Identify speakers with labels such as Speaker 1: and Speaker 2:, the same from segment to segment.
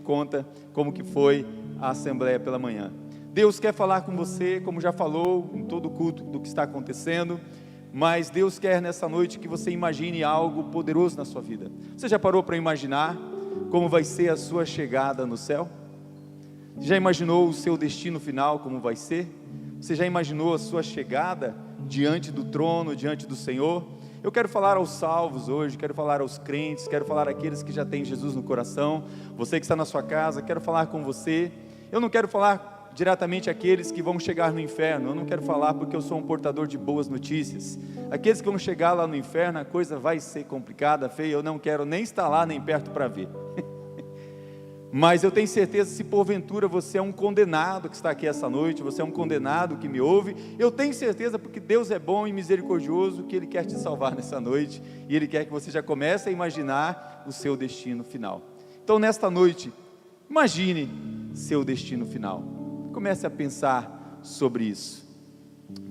Speaker 1: conta como que foi a assembleia pela manhã. Deus quer falar com você, como já falou em todo o culto do que está acontecendo, mas Deus quer nessa noite que você imagine algo poderoso na sua vida. Você já parou para imaginar como vai ser a sua chegada no céu? Você já imaginou o seu destino final como vai ser? Você já imaginou a sua chegada diante do trono, diante do Senhor? Eu quero falar aos salvos hoje, quero falar aos crentes, quero falar àqueles que já têm Jesus no coração. Você que está na sua casa, quero falar com você. Eu não quero falar diretamente àqueles que vão chegar no inferno. Eu não quero falar porque eu sou um portador de boas notícias. Aqueles que vão chegar lá no inferno, a coisa vai ser complicada, feia. Eu não quero nem estar lá, nem perto para ver. Mas eu tenho certeza, se porventura você é um condenado que está aqui essa noite, você é um condenado que me ouve, eu tenho certeza, porque Deus é bom e misericordioso, que Ele quer te salvar nessa noite, e Ele quer que você já comece a imaginar o seu destino final. Então nesta noite, imagine seu destino final, comece a pensar sobre isso.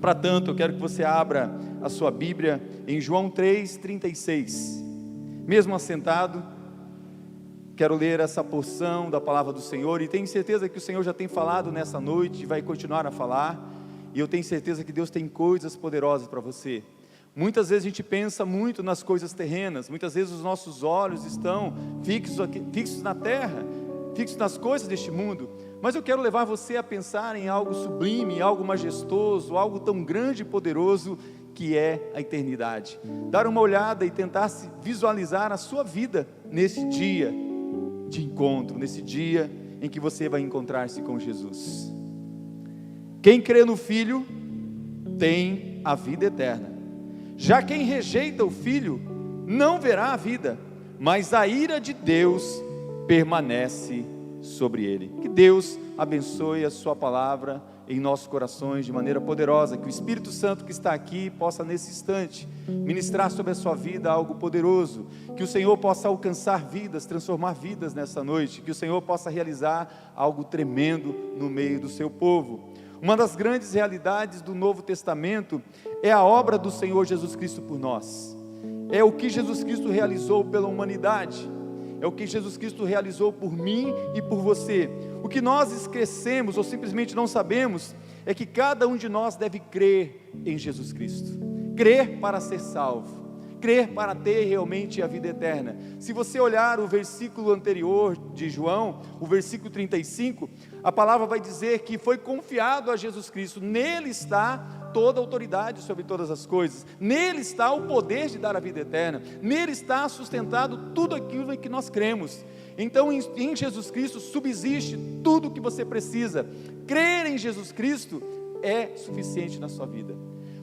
Speaker 1: Para tanto, eu quero que você abra a sua Bíblia em João 3,36, mesmo assentado, quero ler essa porção da palavra do Senhor, e tenho certeza que o Senhor já tem falado nessa noite, e vai continuar a falar, e eu tenho certeza que Deus tem coisas poderosas para você. Muitas vezes a gente pensa muito nas coisas terrenas, muitas vezes os nossos olhos estão fixos na terra, fixos nas coisas deste mundo, mas eu quero levar você a pensar em algo sublime, algo majestoso, algo tão grande e poderoso, que é a eternidade. Dar uma olhada e tentar se visualizar a sua vida nesse dia de encontro, nesse dia em que você vai encontrar-se com Jesus. Quem crê no Filho tem a vida eterna. Já quem rejeita o Filho não verá a vida, mas a ira de Deus permanece sobre ele. Que Deus abençoe a sua palavra em nossos corações de maneira poderosa, que o Espírito Santo que está aqui possa nesse instante ministrar sobre a sua vida algo poderoso, que o Senhor possa alcançar vidas, transformar vidas nessa noite, que o Senhor possa realizar algo tremendo no meio do seu povo. Uma das grandes realidades do Novo Testamento é a obra do Senhor Jesus Cristo por nós, é o que Jesus Cristo realizou pela humanidade, é o que Jesus Cristo realizou por mim e por você. O que nós esquecemos ou simplesmente não sabemos é que cada um de nós deve crer em Jesus Cristo, crer para ser salvo, crer para ter realmente a vida eterna. Se você olhar o versículo anterior de João, o versículo 35, a palavra vai dizer que foi confiado a Jesus Cristo, nele está toda a autoridade sobre todas as coisas, nele está o poder de dar a vida eterna, nele está sustentado tudo aquilo em que nós cremos. Então em Jesus Cristo subsiste tudo o que você precisa. Crer em Jesus Cristo é suficiente na sua vida.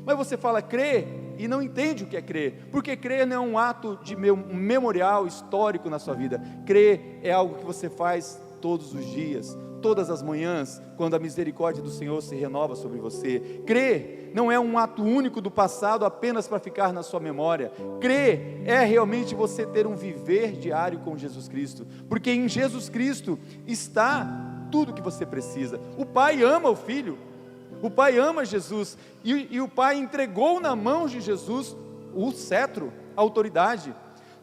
Speaker 1: Mas você fala crer e não entende o que é crer, porque crer não é um ato de memorial histórico na sua vida. Crer é algo que você faz todos os dias, todas as manhãs, quando a misericórdia do Senhor se renova sobre você. Crer não é um ato único do passado apenas para ficar na sua memória. Crer é realmente você ter um viver diário com Jesus Cristo, porque em Jesus Cristo está tudo o que você precisa. O Pai ama o Filho, o Pai ama Jesus, e o Pai entregou na mão de Jesus o cetro, a autoridade.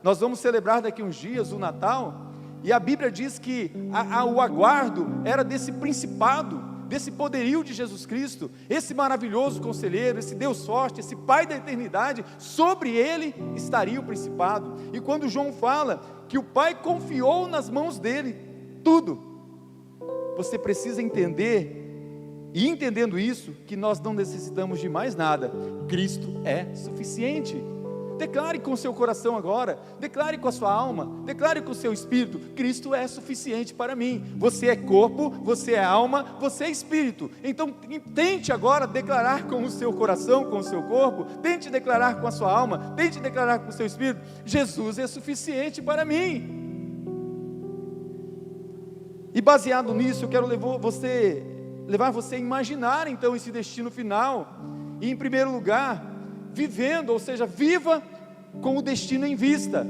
Speaker 1: Nós vamos celebrar daqui uns dias o Natal, e a Bíblia diz que o aguardo era desse principado, desse poderio de Jesus Cristo, esse maravilhoso conselheiro, esse Deus forte, esse Pai da eternidade, sobre ele estaria o principado. E quando João fala que o Pai confiou nas mãos dele tudo, você precisa entender, e entendendo isso, que nós não necessitamos de mais nada. Cristo é suficiente. Declare com o seu coração agora, declare com a sua alma, declare com o seu espírito: Cristo é suficiente para mim. Você é corpo, você é alma, você é espírito. Então tente agora declarar com o seu coração, com o seu corpo, tente declarar com a sua alma, tente declarar com o seu espírito: Jesus é suficiente para mim. E baseado nisso, eu quero levar você a imaginar então esse destino final, e em primeiro lugar, vivendo, ou seja, viva com o destino em vista.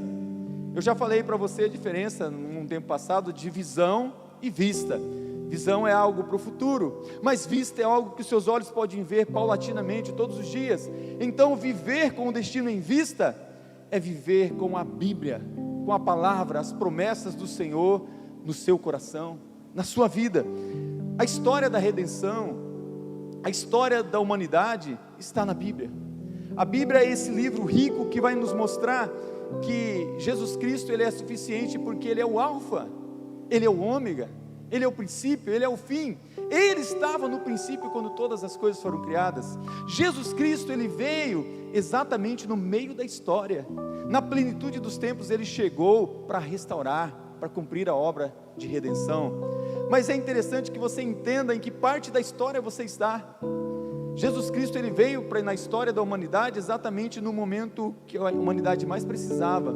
Speaker 1: Eu já falei para você a diferença, num tempo passado, de visão e vista. Visão é algo para o futuro, mas vista é algo que os seus olhos podem ver paulatinamente todos os dias. Então viver com o destino em vista é viver com a Bíblia, com a palavra, as promessas do Senhor no seu coração, na sua vida. A história da redenção, a história da humanidade está na Bíblia. A Bíblia é esse livro rico que vai nos mostrar que Jesus Cristo, Ele é suficiente porque Ele é o alfa, Ele é o ômega, Ele é o princípio, Ele é o fim. Ele estava no princípio quando todas as coisas foram criadas. Jesus Cristo, Ele veio exatamente no meio da história. Na plenitude dos tempos Ele chegou para restaurar, para cumprir a obra de redenção. Mas é interessante que você entenda em que parte da história você está. Jesus Cristo, Ele veio na história da humanidade exatamente no momento que a humanidade mais precisava.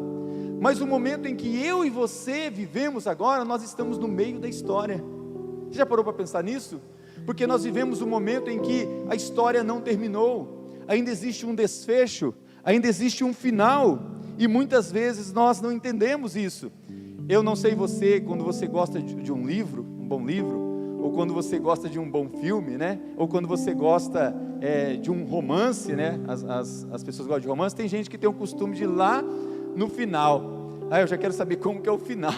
Speaker 1: Mas o momento em que eu e você vivemos agora, nós estamos no meio da história. Você já parou para pensar nisso? Porque nós vivemos um momento em que a história não terminou, ainda existe um desfecho, ainda existe um final, e muitas vezes nós não entendemos isso. Eu não sei você, quando você gosta de um livro, um bom livro, ou quando você gosta de um bom filme, né? Ou quando você gosta de um romance, né? As pessoas gostam de romance. Tem gente que tem o costume de ir lá no final. Eu já quero saber como que é o final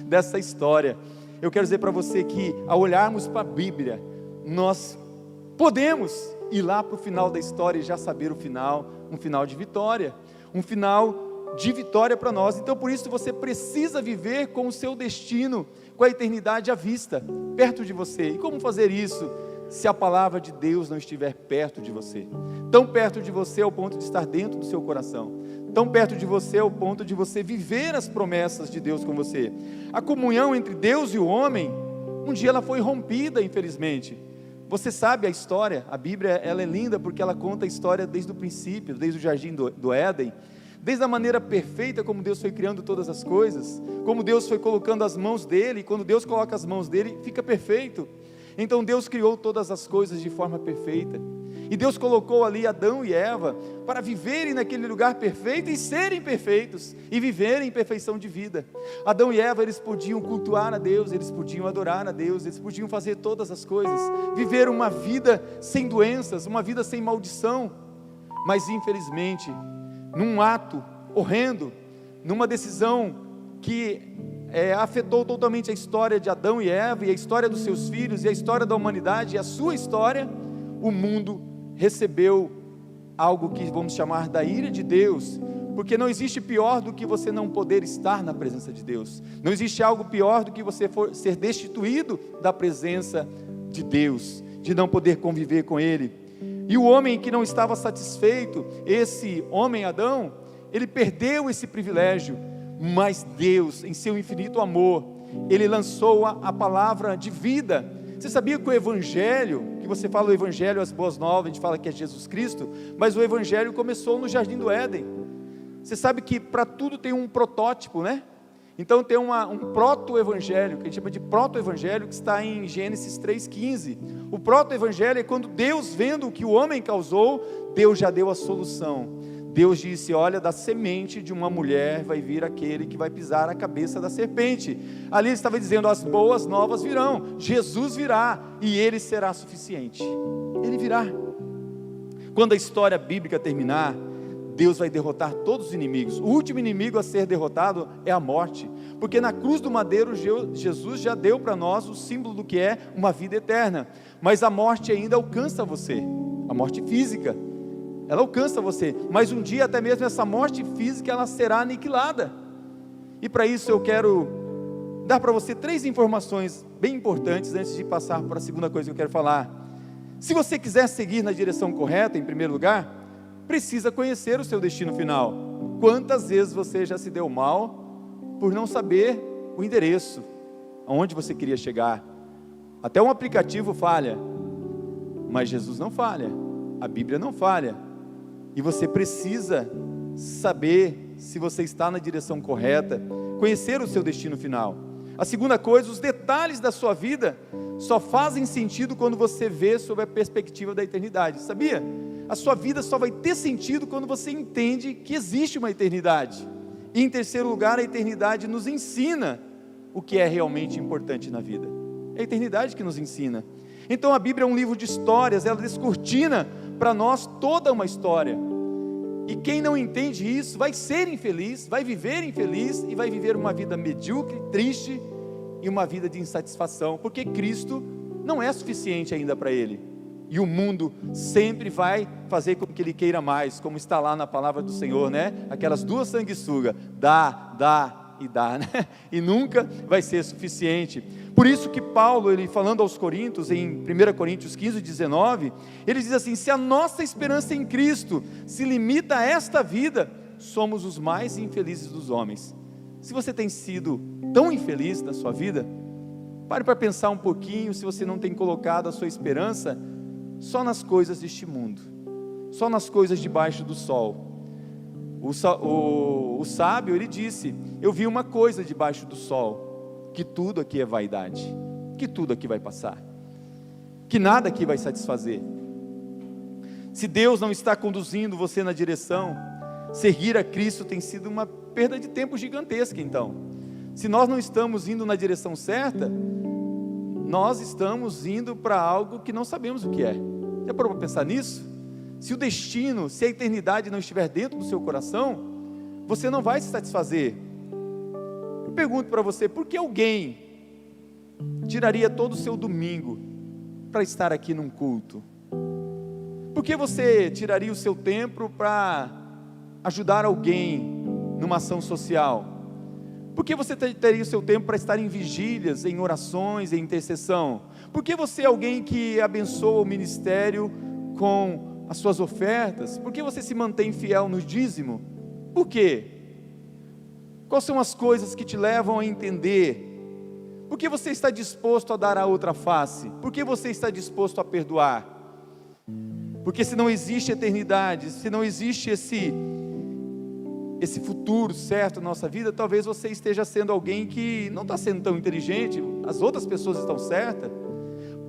Speaker 1: dessa história. Eu quero dizer para você que, ao olharmos para a Bíblia, nós podemos ir lá para o final da história e já saber o final, um final de vitória, um final de vitória para nós. Então, por isso, você precisa viver com o seu destino, com a eternidade à vista, perto de você. E como fazer isso, se a palavra de Deus não estiver perto de você? Tão perto de você ao ponto de estar dentro do seu coração, tão perto de você ao ponto de você viver as promessas de Deus com você. A comunhão entre Deus e o homem, um dia ela foi rompida, infelizmente. Você sabe a história, a Bíblia ela é linda porque ela conta a história desde o princípio, desde o jardim do Éden, desde a maneira perfeita como Deus foi criando todas as coisas, como Deus foi colocando as mãos dele, e quando Deus coloca as mãos dele, fica perfeito. Então Deus criou todas as coisas de forma perfeita, e Deus colocou ali Adão e Eva, para viverem naquele lugar perfeito, e serem perfeitos, e viverem em perfeição de vida. Adão e Eva, eles podiam cultuar a Deus, eles podiam adorar a Deus, eles podiam fazer todas as coisas, viver uma vida sem doenças, uma vida sem maldição, mas infelizmente, num ato horrendo, numa decisão que afetou totalmente a história de Adão e Eva, e a história dos seus filhos, e a história da humanidade, e a sua história, o mundo recebeu algo que vamos chamar da ira de Deus, porque não existe pior do que você não poder estar na presença de Deus, não existe algo pior do que você ser destituído da presença de Deus, de não poder conviver com Ele. E o homem que não estava satisfeito, esse homem Adão, ele perdeu esse privilégio, mas Deus, em seu infinito amor, Ele lançou a palavra de vida. Você sabia que o Evangelho, que você fala o Evangelho, as boas novas, a gente fala que é Jesus Cristo, mas o Evangelho começou no jardim do Éden. Você sabe que para tudo tem um protótipo, né? Então tem um proto-evangelho, que a gente chama de proto-evangelho, que está em Gênesis 3,15. O proto-evangelho é quando Deus, vendo o que o homem causou, Deus já deu a solução. Deus disse: olha, da semente de uma mulher vai vir aquele que vai pisar a cabeça da serpente. Ali ele estava dizendo: as boas novas virão, Jesus virá, e Ele será suficiente. Ele virá. Quando a história bíblica terminar, Deus vai derrotar todos os inimigos. O último inimigo a ser derrotado é a morte, porque na cruz do madeiro Jesus já deu para nós o símbolo do que é uma vida eterna, mas a morte ainda alcança você, a morte física, ela alcança você, mas um dia até mesmo essa morte física ela será aniquilada, e para isso eu quero dar para você 3 informações bem importantes, antes de passar para a segunda coisa que eu quero falar. Se você quiser seguir na direção correta, em primeiro lugar, precisa conhecer o seu destino final. Quantas vezes você já se deu mal por não saber o endereço, aonde você queria chegar? Até um aplicativo falha, mas Jesus não falha, a Bíblia não falha, e você precisa saber se você está na direção correta, conhecer o seu destino final. A segunda coisa, os detalhes da sua vida só fazem sentido quando você vê sob a perspectiva da eternidade, sabia? A sua vida só vai ter sentido quando você entende que existe uma eternidade. E em terceiro lugar, a eternidade nos ensina o que é realmente importante na vida. É a eternidade que nos ensina. Então a Bíblia é um livro de histórias, ela descortina para nós toda uma história. E quem não entende isso vai ser infeliz, vai viver infeliz e vai viver uma vida medíocre, triste e uma vida de insatisfação, porque Cristo não é suficiente ainda para ele, e o mundo sempre vai fazer com que ele queira mais, como está lá na palavra do Senhor, né? Aquelas duas sanguessugas, dá e dá, né? E nunca vai ser suficiente. Por isso que Paulo, ele falando aos Coríntios, em 1 Coríntios 15, 19, ele diz assim: se a nossa esperança em Cristo se limita a esta vida, somos os mais infelizes dos homens. Se você tem sido tão infeliz na sua vida, pare para pensar um pouquinho, se você não tem colocado a sua esperança só nas coisas deste mundo, só nas coisas debaixo do sol. O sábio, ele disse: eu vi uma coisa debaixo do sol, que tudo aqui é vaidade, que tudo aqui vai passar, que nada aqui vai satisfazer. Se Deus não está conduzindo você na direção, seguir a Cristo tem sido uma perda de tempo gigantesca. Então, se nós não estamos indo na direção certa, nós estamos indo para algo que não sabemos o que é. Já parou para pensar nisso? Se o destino, se a eternidade não estiver dentro do seu coração, você não vai se satisfazer. Eu pergunto para você: por que alguém tiraria todo o seu domingo para estar aqui num culto? Por que você tiraria o seu tempo para ajudar alguém numa ação social? Por que você teria o seu tempo para estar em vigílias, em orações, em intercessão? Por que você é alguém que abençoa o ministério com as suas ofertas? Por que você se mantém fiel no dízimo? Por quê? Quais são as coisas que te levam a entender? Por que você está disposto a dar a outra face? Por que você está disposto a perdoar? Porque se não existe eternidade, se não existe esse futuro certo na nossa vida, talvez você esteja sendo alguém que não está sendo tão inteligente, as outras pessoas estão certas.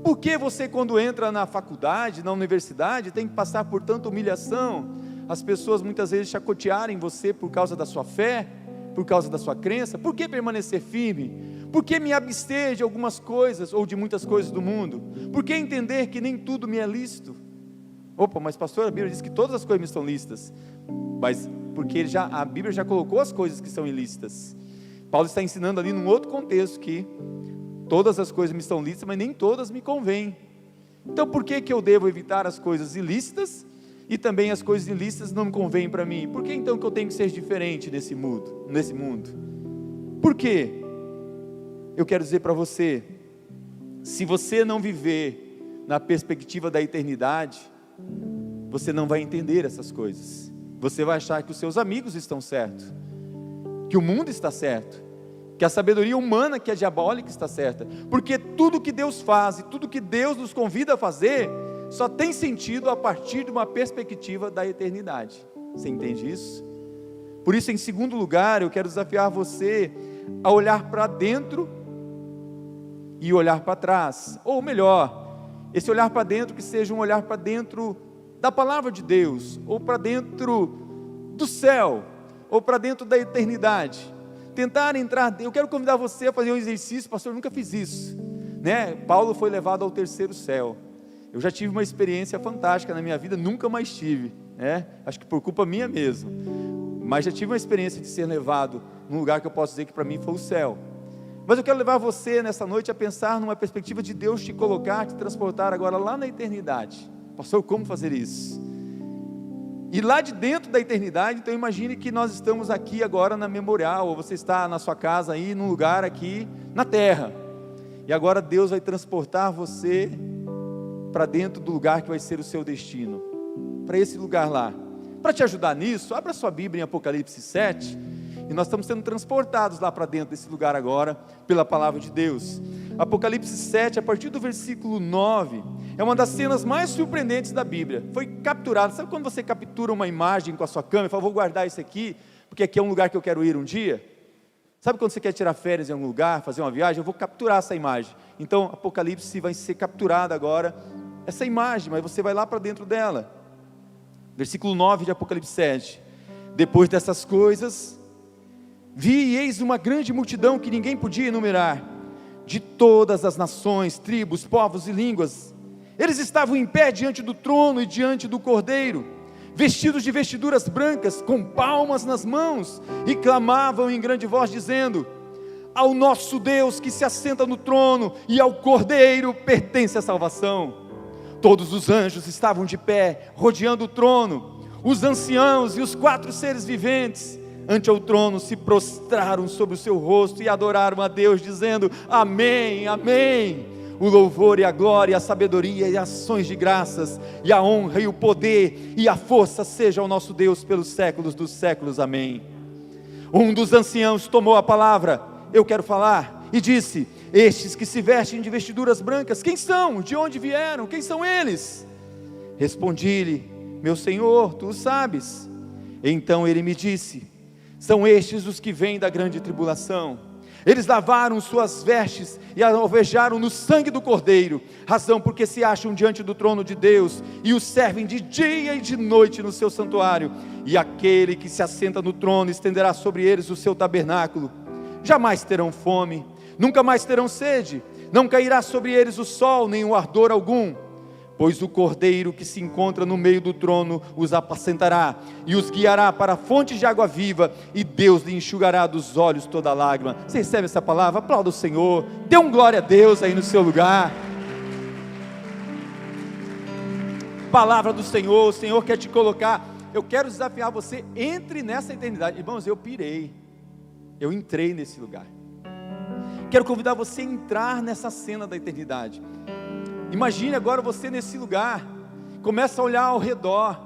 Speaker 1: Por que você, quando entra na faculdade, na universidade, tem que passar por tanta humilhação? As pessoas muitas vezes chacotearem você por causa da sua fé, por causa da sua crença. Por que permanecer firme? Por que me abster de algumas coisas, ou de muitas coisas do mundo? Por que entender que nem tudo me é lícito? Opa, mas pastor, a Bíblia diz que todas as coisas me estão lícitas. Mas porque a Bíblia já colocou as coisas que são ilícitas. Paulo está ensinando ali num outro contexto que todas as coisas me estão lícitas, mas nem todas me convêm. Então por que eu devo evitar as coisas ilícitas e também as coisas ilícitas não me convêm para mim? Por que então que eu tenho que ser diferente nesse mundo? Por quê? Eu quero dizer para você, se você não viver na perspectiva da eternidade, você não vai entender essas coisas. Você vai achar que os seus amigos estão certos, que o mundo está certo, que a sabedoria humana, que é diabólica, está certa, porque tudo que Deus faz e tudo que Deus nos convida a fazer, só tem sentido a partir de uma perspectiva da eternidade. Você entende isso? Por isso, em segundo lugar, eu quero desafiar você a olhar para dentro e olhar para trás, ou melhor, esse olhar para dentro que seja um olhar para dentro da palavra de Deus, ou para dentro do céu, ou para dentro da eternidade. Tentar entrar, eu quero convidar você a fazer um exercício. Pastor, eu nunca fiz isso, né? Paulo foi levado ao terceiro céu. Eu já tive uma experiência fantástica na minha vida, nunca mais tive, né? Acho que por culpa minha mesmo, mas já tive uma experiência de ser levado num lugar que eu posso dizer que para mim foi o céu. Mas eu quero levar você nessa noite a pensar numa perspectiva de Deus te colocar, te transportar agora lá na eternidade. Pastor, como fazer isso? E lá de dentro da eternidade, então imagine que nós estamos aqui agora na Memorial, ou você está na sua casa aí, num lugar aqui na terra, e agora Deus vai transportar você para dentro do lugar que vai ser o seu destino, para esse lugar lá. Para te ajudar nisso, abra sua Bíblia em Apocalipse 7, e nós estamos sendo transportados lá para dentro desse lugar agora, pela palavra de Deus. Apocalipse 7, a partir do versículo 9, é uma das cenas mais surpreendentes da Bíblia. Foi capturado, sabe quando você captura uma imagem com a sua câmera e fala, vou guardar isso aqui, porque aqui é um lugar que eu quero ir um dia? Sabe quando você quer tirar férias em algum lugar, fazer uma viagem? Eu vou capturar essa imagem. Então Apocalipse vai ser capturada agora, essa imagem, mas você vai lá para dentro dela. Versículo 9 de Apocalipse 7, depois dessas coisas, vi e eis uma grande multidão que ninguém podia enumerar, de todas as nações, tribos, povos e línguas. Eles estavam em pé diante do trono e diante do Cordeiro, vestidos de vestiduras brancas, com palmas nas mãos, e clamavam em grande voz dizendo, ao nosso Deus que se assenta no trono e ao Cordeiro pertence a salvação. Todos os anjos estavam de pé, rodeando o trono. Os anciãos e os 4 seres viventes ante o trono se prostraram sobre o seu rosto e adoraram a Deus, dizendo: amém, amém. O louvor e a glória, a sabedoria e ações de graças, e a honra e o poder e a força seja ao nosso Deus pelos séculos dos séculos, amém. Um dos anciãos tomou a palavra, eu quero falar, e disse: estes que se vestem de vestiduras brancas, quem são? De onde vieram? Quem são eles? Respondi-lhe: meu Senhor, tu o sabes. Então ele me disse: são estes os que vêm da grande tribulação. Eles lavaram suas vestes e alvejaram no sangue do Cordeiro, razão porque se acham diante do trono de Deus, e o servem de dia e de noite no seu santuário, e aquele que se assenta no trono estenderá sobre eles o seu tabernáculo. Jamais terão fome, nunca mais terão sede, não cairá sobre eles o sol, nem o ardor algum, pois o Cordeiro que se encontra no meio do trono os apacentará, e os guiará para fontes de água viva, e Deus lhe enxugará dos olhos toda lágrima. Você recebe essa palavra? Aplauda o Senhor, dê um glória a Deus aí no seu lugar. Palavra do Senhor, o Senhor quer te colocar. Eu quero desafiar você, entre nessa eternidade. Irmãos, eu pirei, eu entrei nesse lugar. Quero convidar você a entrar nessa cena da eternidade. Imagine agora você nesse lugar, começa a olhar ao redor,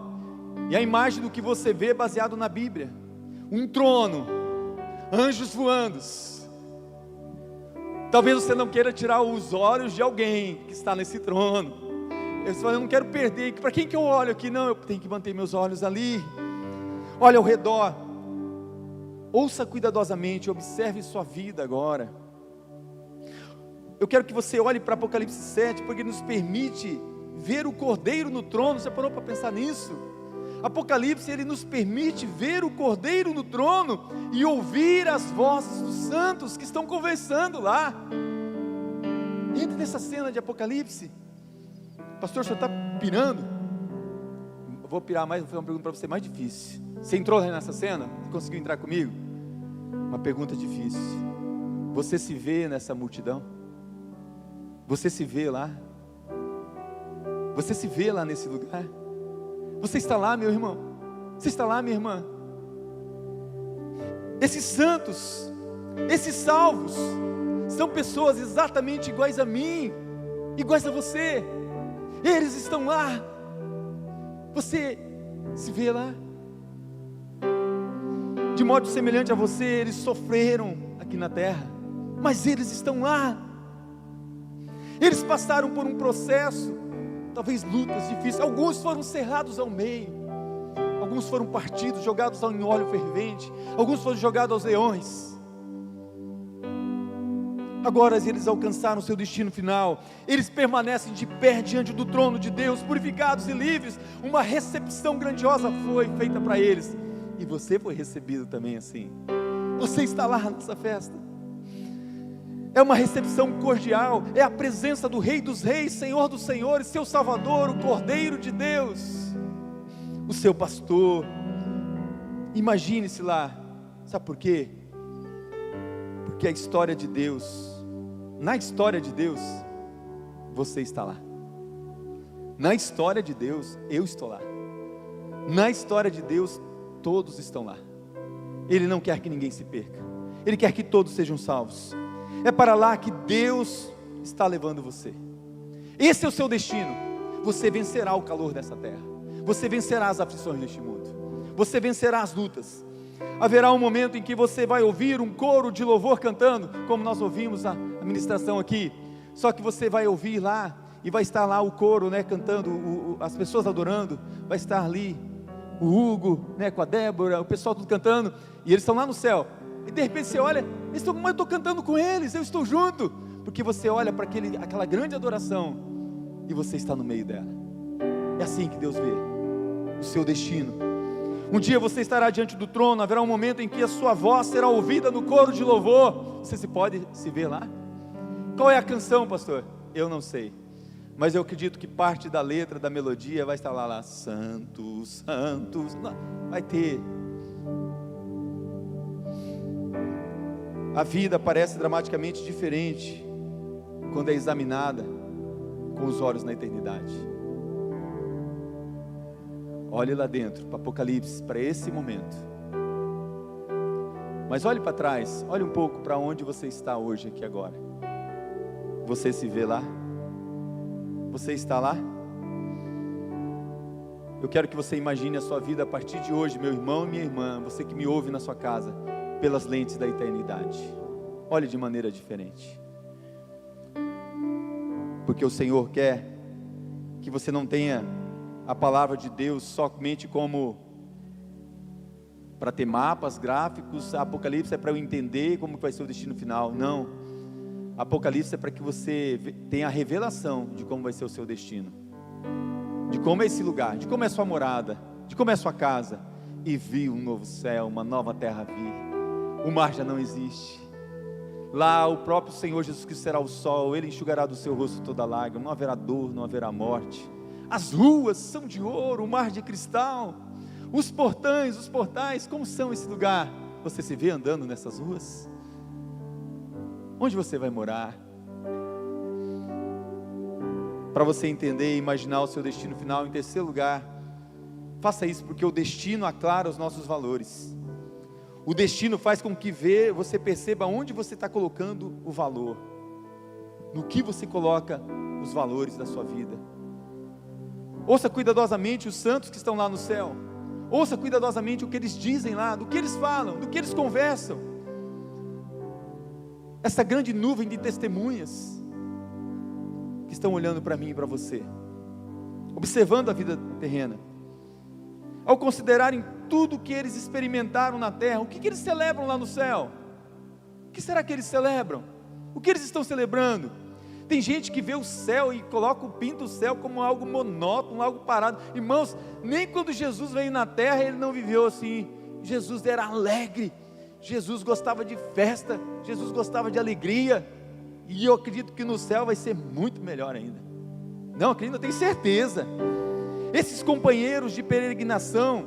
Speaker 1: e a imagem do que você vê é baseado na Bíblia, um trono, anjos voando. Talvez você não queira tirar os olhos de alguém que está nesse trono. Eu não quero perder, para quem que eu olho aqui? Não, eu tenho que manter meus olhos ali. Olha ao redor, ouça cuidadosamente, observe sua vida agora. Eu quero que você olhe para Apocalipse 7, porque ele nos permite ver o Cordeiro no trono. Você parou para pensar nisso? Apocalipse, ele nos permite ver o Cordeiro no trono e ouvir as vozes dos santos que estão conversando lá. Entre nessa cena de Apocalipse. Pastor, o senhor está pirando? Eu vou pirar mais, vou fazer uma pergunta para você mais difícil. Você entrou nessa cena? Você conseguiu entrar comigo? Uma pergunta difícil. Você se vê nessa multidão? Você se vê lá? Você se vê lá nesse lugar? Você está lá, meu irmão? Você está lá, minha irmã? Esses santos, esses salvos, são pessoas exatamente iguais a mim, iguais a você. Eles estão lá. Você se vê lá? De modo semelhante a você, eles sofreram aqui na terra, mas eles estão lá. Eles passaram por um processo, talvez lutas difíceis. Alguns foram cerrados ao meio, alguns foram partidos, jogados em óleo fervente, alguns foram jogados aos leões. Agora eles alcançaram o seu destino final. Eles permanecem de pé diante do trono de Deus, purificados e livres. Uma recepção grandiosa foi feita para eles, e você foi recebido também assim. Você está lá nessa festa. É uma recepção cordial, é a presença do Rei dos Reis, Senhor dos Senhores, seu Salvador, o Cordeiro de Deus, o seu pastor. Imagine-se lá. Sabe por quê? Porque a história de Deus, na história de Deus, você está lá. Na história de Deus, eu estou lá. Na história de Deus, todos estão lá. Ele não quer que ninguém se perca, Ele quer que todos sejam salvos. É para lá que Deus está levando você. Esse é o seu destino. Você vencerá o calor dessa terra. Você vencerá as aflições deste mundo. Você vencerá as lutas. Haverá um momento em que você vai ouvir um coro de louvor cantando, como nós ouvimos a ministração aqui. Só que você vai ouvir lá, e vai estar lá o coro, né, cantando, as pessoas adorando. Vai estar ali o Hugo, né, com a Débora, o pessoal tudo cantando, e eles estão lá no céu. E de repente você olha, mas eu estou cantando com eles, eu estou junto, porque você olha para aquela grande adoração, e você está no meio dela. É assim que Deus vê o seu destino. Um dia você estará diante do trono, haverá um momento em que a sua voz será ouvida no coro de louvor. Você pode se ver lá? Qual é a canção, pastor? Eu não sei, mas eu acredito que parte da letra, da melodia vai estar lá, santos, santos, vai ter. A vida parece dramaticamente diferente quando é examinada com os olhos na eternidade. Olhe lá dentro, para Apocalipse, para esse momento. Mas olhe para trás, olhe um pouco para onde você está hoje, aqui agora. Você se vê lá? Você está lá? Eu quero que você imagine a sua vida a partir de hoje, meu irmão e minha irmã, você que me ouve na sua casa, pelas lentes da eternidade. Olhe de maneira diferente. Porque o Senhor quer que você não tenha a palavra de Deus somente como para ter mapas, gráficos. Apocalipse é para eu entender como vai ser o destino final. Não. Apocalipse é para que você tenha a revelação de como vai ser o seu destino, de como é esse lugar, de como é a sua morada, de como é a sua casa. E vi um novo céu, uma nova terra vir. O mar já não existe. Lá o próprio Senhor Jesus Cristo será o sol. Ele enxugará do seu rosto toda lágrima. Não haverá dor, não haverá morte. As ruas são de ouro, o mar de cristal. Os portais, como são esse lugar? Você se vê andando nessas ruas? Onde você vai morar? Para você entender e imaginar o seu destino final, em terceiro lugar, faça isso, porque o destino aclara os nossos valores. O destino faz com que você perceba onde você está colocando o valor, no que você coloca os valores da sua vida. Ouça cuidadosamente os santos que estão lá no céu. Ouça cuidadosamente o que eles dizem lá, do que eles falam, do que eles conversam. Essa grande nuvem de testemunhas que estão olhando para mim e para você, observando a vida terrena. Ao considerarem tudo que eles experimentaram na terra, o que eles celebram lá no céu? O que será que eles celebram? O que eles estão celebrando? Tem gente que vê o céu e pinta o céu como algo monótono, algo parado. Irmãos, nem quando Jesus veio na terra, ele não viveu assim. Jesus era alegre, Jesus gostava de festa, Jesus gostava de alegria. E eu acredito que no céu vai ser muito melhor ainda. Não, acredito, eu tenho certeza. Esses companheiros de peregrinação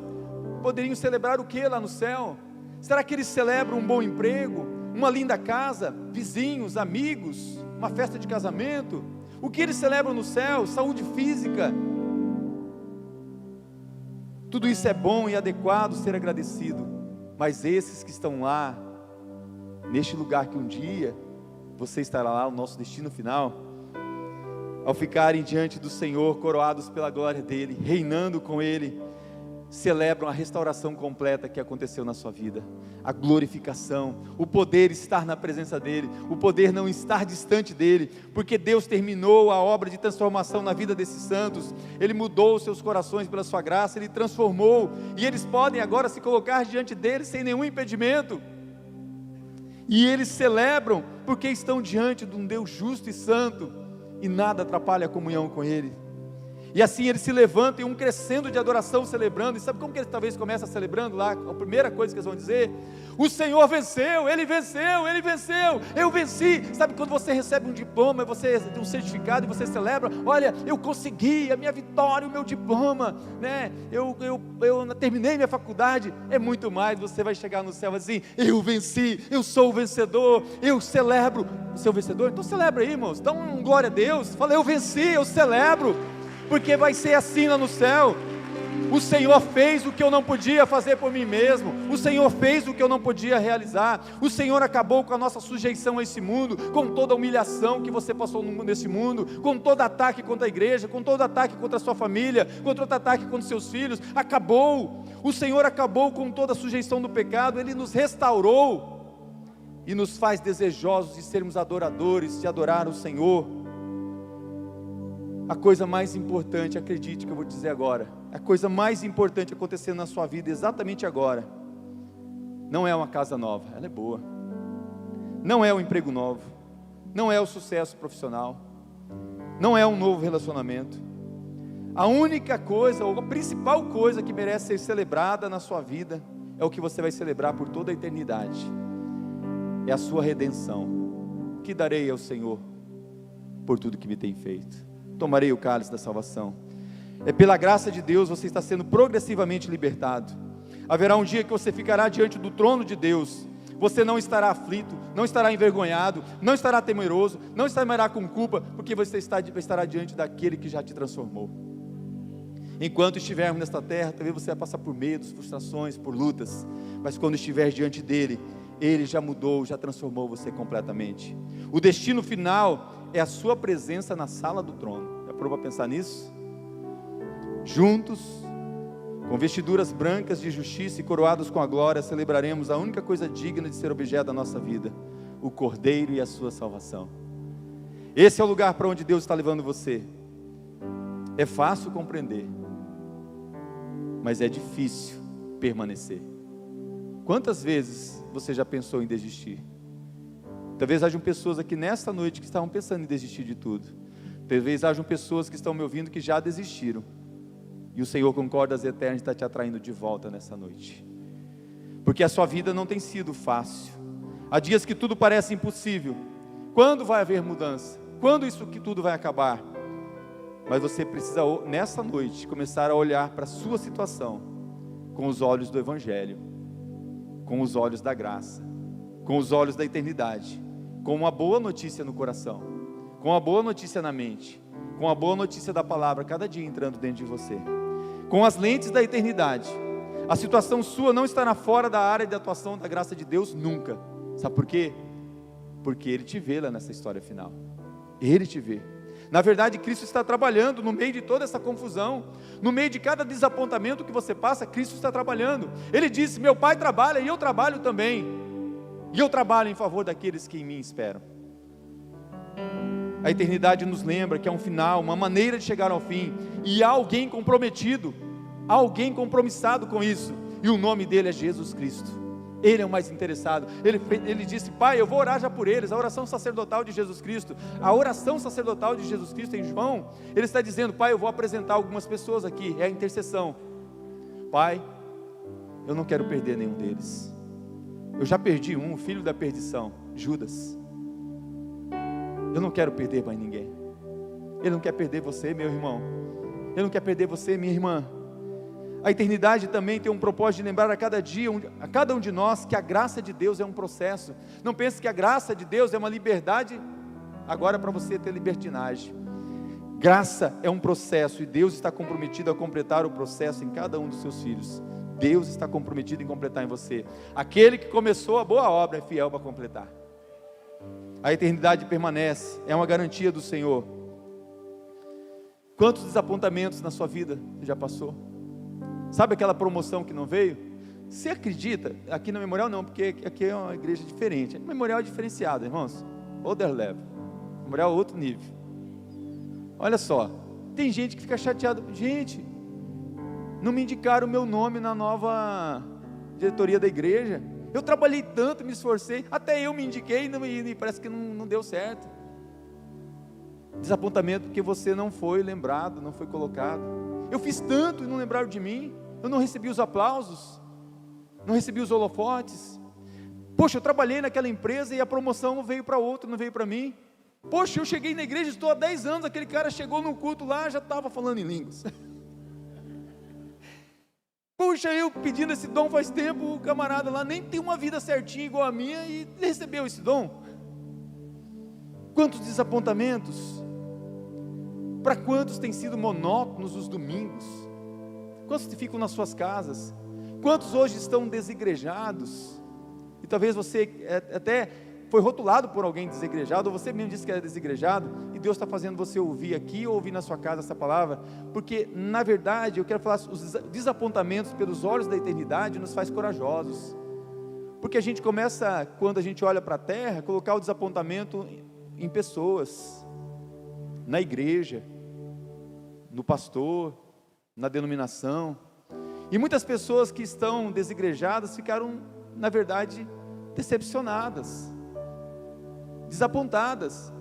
Speaker 1: poderiam celebrar o que lá no céu? Será que eles celebram um bom emprego, uma linda casa, vizinhos, amigos, uma festa de casamento? O que eles celebram no céu? Saúde física. Tudo isso é bom e adequado ser agradecido, mas esses que estão lá, neste lugar que um dia você estará lá, o nosso destino final, ao ficarem diante do Senhor, coroados pela glória dEle, reinando com Ele, celebram a restauração completa que aconteceu na sua vida, a glorificação, o poder estar na presença dEle, o poder não estar distante dEle, porque Deus terminou a obra de transformação na vida desses santos. Ele mudou os seus corações pela sua graça, Ele transformou, e eles podem agora se colocar diante dEle sem nenhum impedimento, e eles celebram porque estão diante de um Deus justo e santo, e nada atrapalha a comunhão com Ele. E assim eles se levantam, e um crescendo de adoração, celebrando. E sabe como que eles talvez começam celebrando lá? A primeira coisa que eles vão dizer: o Senhor venceu, Ele venceu, Ele venceu, eu venci. Sabe quando você recebe um diploma, você tem um certificado, e você celebra: olha, eu consegui a minha vitória, o meu diploma, né? Eu terminei minha faculdade. É muito mais, você vai chegar no céu assim: eu venci, eu sou o vencedor, eu celebro. O seu vencedor? Então celebra aí, irmãos, dá um glória a Deus, fala: eu venci, eu celebro. Porque vai ser assim lá no céu. O Senhor fez o que eu não podia fazer por mim mesmo. O Senhor fez o que eu não podia realizar. O Senhor acabou com a nossa sujeição a esse mundo, com toda a humilhação que você passou nesse mundo, com todo ataque contra a igreja, com todo ataque contra a sua família, com todo ataque contra os seus filhos. Acabou. O Senhor acabou com toda a sujeição do pecado. Ele nos restaurou e nos faz desejosos de sermos adoradores, de adorar o Senhor. A coisa mais importante, acredite que eu vou dizer agora, a coisa mais importante acontecendo na sua vida exatamente agora, não é uma casa nova, ela é boa, não é um emprego novo, não é o sucesso profissional, não é um novo relacionamento. A única coisa, ou a principal coisa que merece ser celebrada na sua vida, é o que você vai celebrar por toda a eternidade, é a sua redenção. Que darei ao Senhor por tudo que me tem feito? Tomarei o cálice da salvação. É pela graça de Deus você está sendo progressivamente libertado. Haverá um dia que você ficará diante do trono de Deus. você não estará aflito, não estará envergonhado, não estará temeroso, não estará com culpa, porque você estará diante daquele que já te transformou. Enquanto estivermos nesta terra, talvez você vai passar por medos, frustrações, por lutas, mas quando estiver diante dele, ele já mudou, já transformou você completamente. O destino final é a sua presença na sala do trono. Já parou para pensar nisso? Juntos, com vestiduras brancas de justiça e coroados com a glória, celebraremos a única coisa digna de ser objeto da nossa vida, o Cordeiro e a sua salvação. Esse é o lugar para onde Deus está levando você. É fácil compreender, mas é difícil permanecer. Quantas vezes você já pensou em desistir? Talvez hajam pessoas aqui nesta noite que estavam pensando em desistir de tudo. Talvez hajam pessoas que estão me ouvindo que já desistiram. E o Senhor com cordas eternas está te atraindo de volta nessa noite. Porque a sua vida não tem sido fácil. Há dias que tudo parece impossível. Quando vai haver mudança? Quando isso que tudo vai acabar? Mas você precisa nessa noite começar a olhar para a sua situação com os olhos do Evangelho, com os olhos da graça, com os olhos da eternidade, com uma boa notícia no coração, com uma boa notícia na mente, com a boa notícia da palavra cada dia entrando dentro de você, com as lentes da eternidade. A situação sua não estará fora da área de atuação da graça de Deus nunca. Sabe por quê? Porque Ele te vê lá nessa história final. Ele te vê. Na verdade, Cristo está trabalhando no meio de toda essa confusão, no meio de cada desapontamento que você passa, Cristo está trabalhando. Ele disse: meu Pai trabalha e eu trabalho também, e eu trabalho em favor daqueles que em mim esperam. A eternidade nos lembra que há um final, uma maneira de chegar ao fim, e há alguém comprometido, há alguém compromissado com isso, e o nome dele é Jesus Cristo. Ele é o mais interessado. Ele disse: Pai, eu vou orar já por eles. A oração sacerdotal de Jesus Cristo, a oração sacerdotal de Jesus Cristo em João, ele está dizendo: Pai, eu vou apresentar algumas pessoas aqui, é a intercessão. Pai, eu não quero perder nenhum deles. Eu já perdi um, o filho da perdição, Judas. Eu não quero perder mais ninguém. Ele não quer perder você, meu irmão. Ele não quer perder você, minha irmã. A eternidade também tem um propósito de lembrar a cada dia, a cada um de nós, que a graça de Deus é um processo. Não pense que a graça de Deus é uma liberdade, agora para você ter libertinagem. Graça é um processo, e Deus está comprometido a completar o processo em cada um dos seus filhos. Deus está comprometido em completar em você. Aquele que começou a boa obra é fiel para completar. A eternidade permanece, é uma garantia do Senhor. Quantos desapontamentos na sua vida você já passou? Sabe aquela promoção que não veio? Você acredita? Aqui na Memorial não, porque aqui é uma igreja diferente. Memorial é diferenciado, irmãos. Other level. Memorial é outro nível. Olha só, tem gente que fica chateada. Gente, não me indicaram o meu nome na nova diretoria da igreja. Eu trabalhei tanto, me esforcei, até eu me indiquei e parece que não deu certo. Desapontamento porque você não foi lembrado, não foi colocado. Eu fiz tanto e não lembraram de mim. Eu não recebi os aplausos, não recebi os holofotes. Poxa, eu trabalhei naquela empresa e a promoção veio para outro, não veio para mim. Poxa, eu cheguei na igreja, estou há 10 anos, aquele cara chegou no culto lá, já estava falando em línguas. Puxa, eu pedindo esse dom faz tempo, o camarada lá nem tem uma vida certinha igual a minha e recebeu esse dom. Quantos desapontamentos? Para quantos tem sido monótonos os domingos? Quantos ficam nas suas casas? Quantos hoje estão desigrejados? E talvez você até foi rotulado por alguém desigrejado, ou você mesmo disse que era desigrejado, e Deus está fazendo você ouvir aqui ou ouvir na sua casa essa palavra, porque na verdade eu quero falar, os desapontamentos pelos olhos da eternidade nos faz corajosos, porque a gente começa, quando a gente olha para a terra, colocar o desapontamento em pessoas, na igreja, no pastor, na denominação, e muitas pessoas que estão desigrejadas ficaram, na verdade, decepcionadas, desapontadas.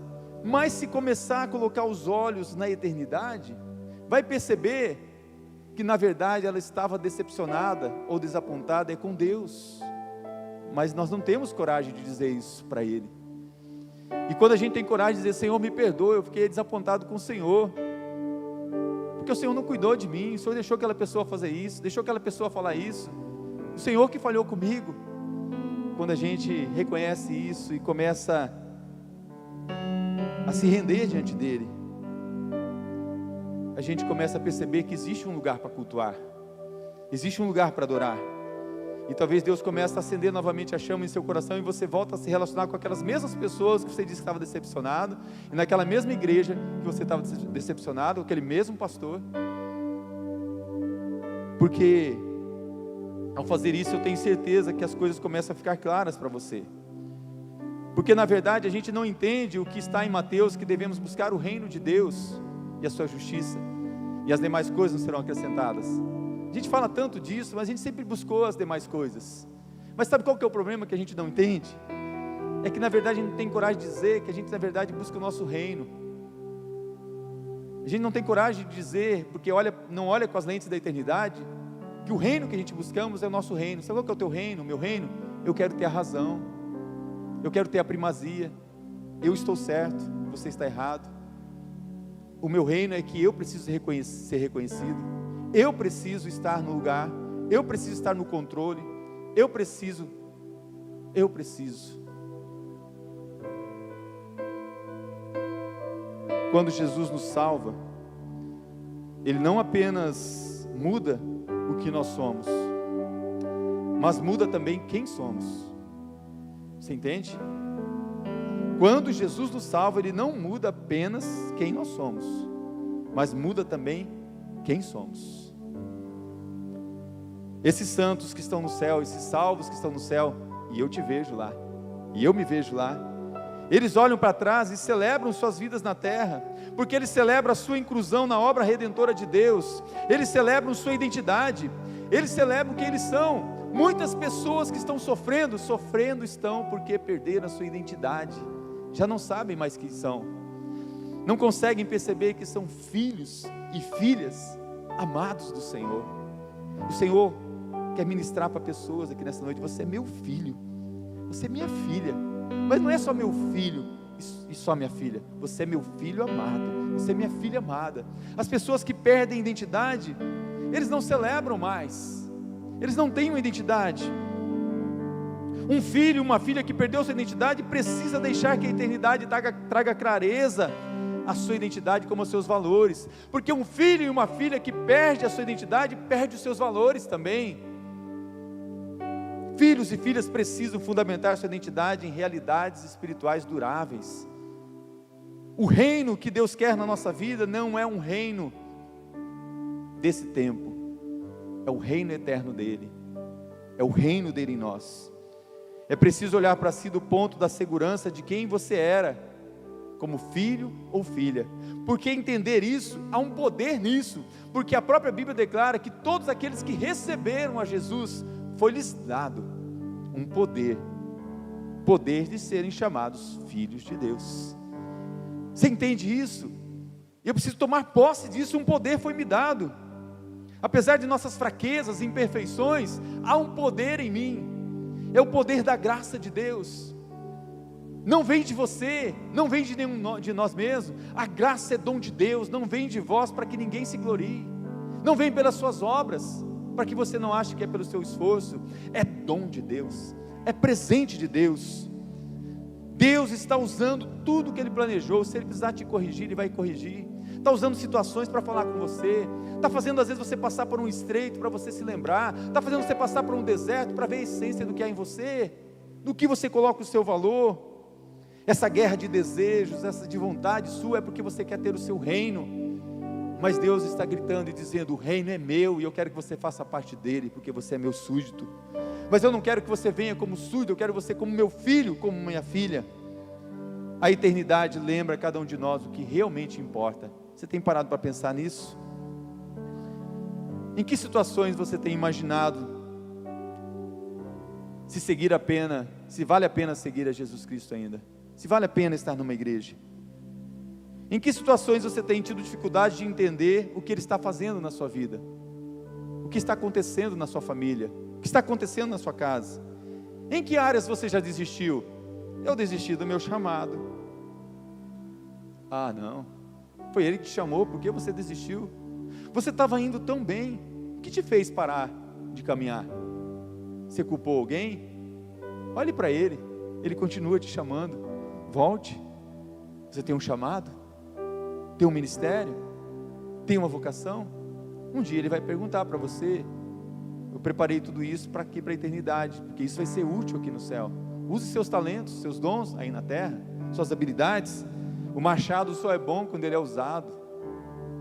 Speaker 1: Mas se começar a colocar os olhos na eternidade, vai perceber que na verdade ela estava decepcionada ou desapontada com Deus, mas nós não temos coragem de dizer isso para Ele. E quando a gente tem coragem de dizer: Senhor, me perdoa, eu fiquei desapontado com o Senhor, porque o Senhor não cuidou de mim, o Senhor deixou aquela pessoa fazer isso, deixou aquela pessoa falar isso, o Senhor que falhou comigo. quando a gente reconhece isso e começa a se render diante dele, a gente começa a perceber que existe um lugar para cultuar, existe um lugar para adorar. E talvez Deus comece a acender novamente a chama em seu coração, e você volta a se relacionar com aquelas mesmas pessoas que você disse que estava decepcionado, e naquela mesma igreja que você estava decepcionado, aquele mesmo pastor. Porque ao fazer isso, eu tenho certeza que as coisas começam a ficar claras para você. Porque na verdade a gente não entende o que está em Mateus, que devemos buscar o reino de Deus e a sua justiça, e as demais coisas não serão acrescentadas. A gente fala tanto disso, mas a gente sempre buscou as demais coisas. Mas sabe qual que é o problema que a gente não entende? É que na verdade a gente não tem coragem de dizer que a gente na verdade busca o nosso reino. A gente não tem coragem de dizer, porque não olha com as lentes da eternidade, que o reino que a gente buscamos é o nosso reino. Sabe qual que é o teu reino? O meu reino? Eu quero ter a razão, eu quero ter a primazia, eu estou certo, você está errado. O meu reino é que eu preciso ser reconhecido, eu preciso estar no lugar, eu preciso estar no controle, eu preciso. Quando Jesus nos salva, Ele não apenas muda o que nós somos, mas muda também quem somos. Você entende? Quando Jesus nos salva, Ele não muda apenas quem nós somos, mas muda também quem somos. Esses santos que estão no céu, esses salvos que estão no céu, e eu te vejo lá, e eu me vejo lá, eles olham para trás e celebram suas vidas na terra, porque eles celebram a sua inclusão na obra redentora de Deus, eles celebram sua identidade, eles celebram quem eles são. Muitas pessoas que estão sofrendo estão porque perderam a sua identidade, já não sabem mais quem são, não conseguem perceber que são filhos e filhas amados do Senhor. O Senhor quer ministrar para pessoas aqui nessa noite: você é meu filho, você é minha filha, mas não é só meu filho e só minha filha, você é meu filho amado, você é minha filha amada. As pessoas que perdem identidade, eles não celebram mais, eles não têm uma identidade. Um filho, uma filha que perdeu sua identidade, precisa deixar que a eternidade traga clareza à sua identidade como aos seus valores, porque um filho e uma filha que perde a sua identidade, perde os seus valores também. Filhos e filhas precisam fundamentar sua identidade em realidades espirituais duráveis. O reino que Deus quer na nossa vida não é um reino desse tempo, é o reino eterno dele, é o reino dele em nós. É preciso olhar para si do ponto da segurança de quem você era, como filho ou filha, porque entender isso, há um poder nisso, porque a própria Bíblia declara que todos aqueles que receberam a Jesus, foi-lhes dado um poder de serem chamados filhos de Deus. Você entende isso? Eu preciso tomar posse disso. Um poder foi me dado, apesar de nossas fraquezas e imperfeições, há um poder em mim, é o poder da graça de Deus. Não vem de você, não vem de nenhum de nós mesmos. A graça é dom de Deus, não vem de vós para que ninguém se glorie, não vem pelas suas obras, para que você não ache que é pelo seu esforço. É dom de Deus, é presente de Deus. Deus está usando tudo que Ele planejou. Se Ele precisar te corrigir, Ele vai corrigir. Está usando situações para falar com você, está fazendo às vezes você passar por um estreito para você se lembrar, está fazendo você passar por um deserto para ver a essência do que há em você, do que você coloca o seu valor. Essa guerra de desejos, essa de vontade sua, é porque você quer ter o seu reino, mas Deus está gritando e dizendo: o reino é meu, e eu quero que você faça parte dele, porque você é meu súdito. Mas eu não quero que você venha como súdito, eu quero você como meu filho, como minha filha. A eternidade lembra a cada um de nós o que realmente importa. Você tem parado para pensar nisso? Em que situações você tem imaginado se vale a pena seguir a Jesus Cristo ainda? Se vale a pena estar numa igreja? Em que situações você tem tido dificuldade de entender o que Ele está fazendo na sua vida? O que está acontecendo na sua família? O que está acontecendo na sua casa? Em que áreas você já desistiu? Eu desisti do meu chamado. Ah, não, foi Ele que te chamou, por que você desistiu? Você estava indo tão bem, o que te fez parar de caminhar? Você culpou alguém? Olhe para Ele, Ele continua te chamando. Volte. Você tem um chamado? Tem um ministério? Tem uma vocação? Um dia Ele vai perguntar para você: eu preparei tudo isso para quê? Para a eternidade, porque isso vai ser útil aqui no céu. Use seus talentos, seus dons aí na terra, suas habilidades. O machado só é bom quando ele é usado,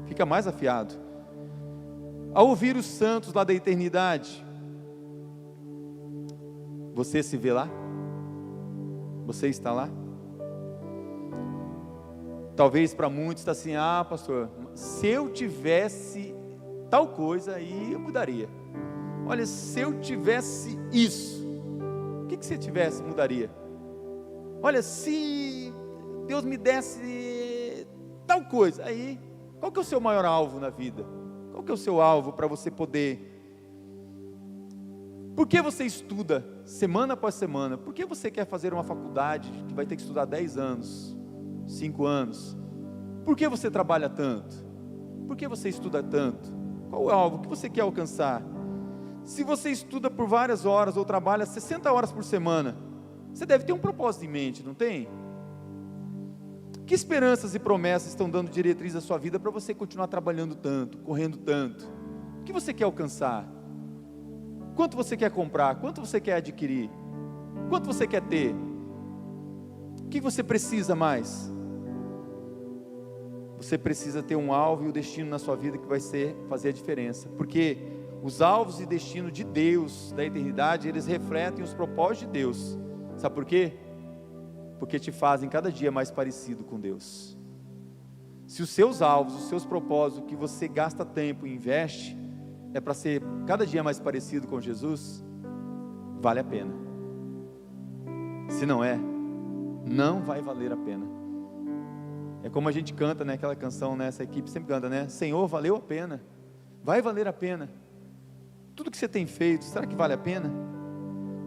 Speaker 1: fica mais afiado. Ao ouvir os santos lá da eternidade, você se vê lá? Você está lá? Talvez para muitos está assim: ah, pastor, se eu tivesse tal coisa, aí eu mudaria. Olha, se eu tivesse isso, o que você tivesse, mudaria? Olha, se Deus me desse tal coisa, aí, qual que é o seu maior alvo na vida? Qual que é o seu alvo para você poder? Por que você estuda semana após semana? Por que você quer fazer uma faculdade que vai ter que estudar 10 anos, 5 anos? Por que você trabalha tanto? Por que você estuda tanto? Qual é o alvo que você quer alcançar? Se você estuda por várias horas ou trabalha 60 horas por semana, você deve ter um propósito em mente, não tem? Que esperanças e promessas estão dando diretriz à sua vida para você continuar trabalhando tanto, correndo tanto? O que você quer alcançar? Quanto você quer comprar? Quanto você quer adquirir? Quanto você quer ter? O que você precisa mais? Você precisa ter um alvo e o destino na sua vida que vai fazer a diferença, porque os alvos e destino de Deus, da eternidade, eles refletem os propósitos de Deus. Sabe por quê? Porque te fazem cada dia mais parecido com Deus. Se os seus alvos, os seus propósitos, que você gasta tempo e investe, é para ser cada dia mais parecido com Jesus, vale a pena. Se não é, não vai valer a pena. É como a gente canta, né, aquela canção, né, essa equipe sempre canta, né? Senhor, valeu a pena, vai valer a pena. Tudo que você tem feito, será que vale a pena?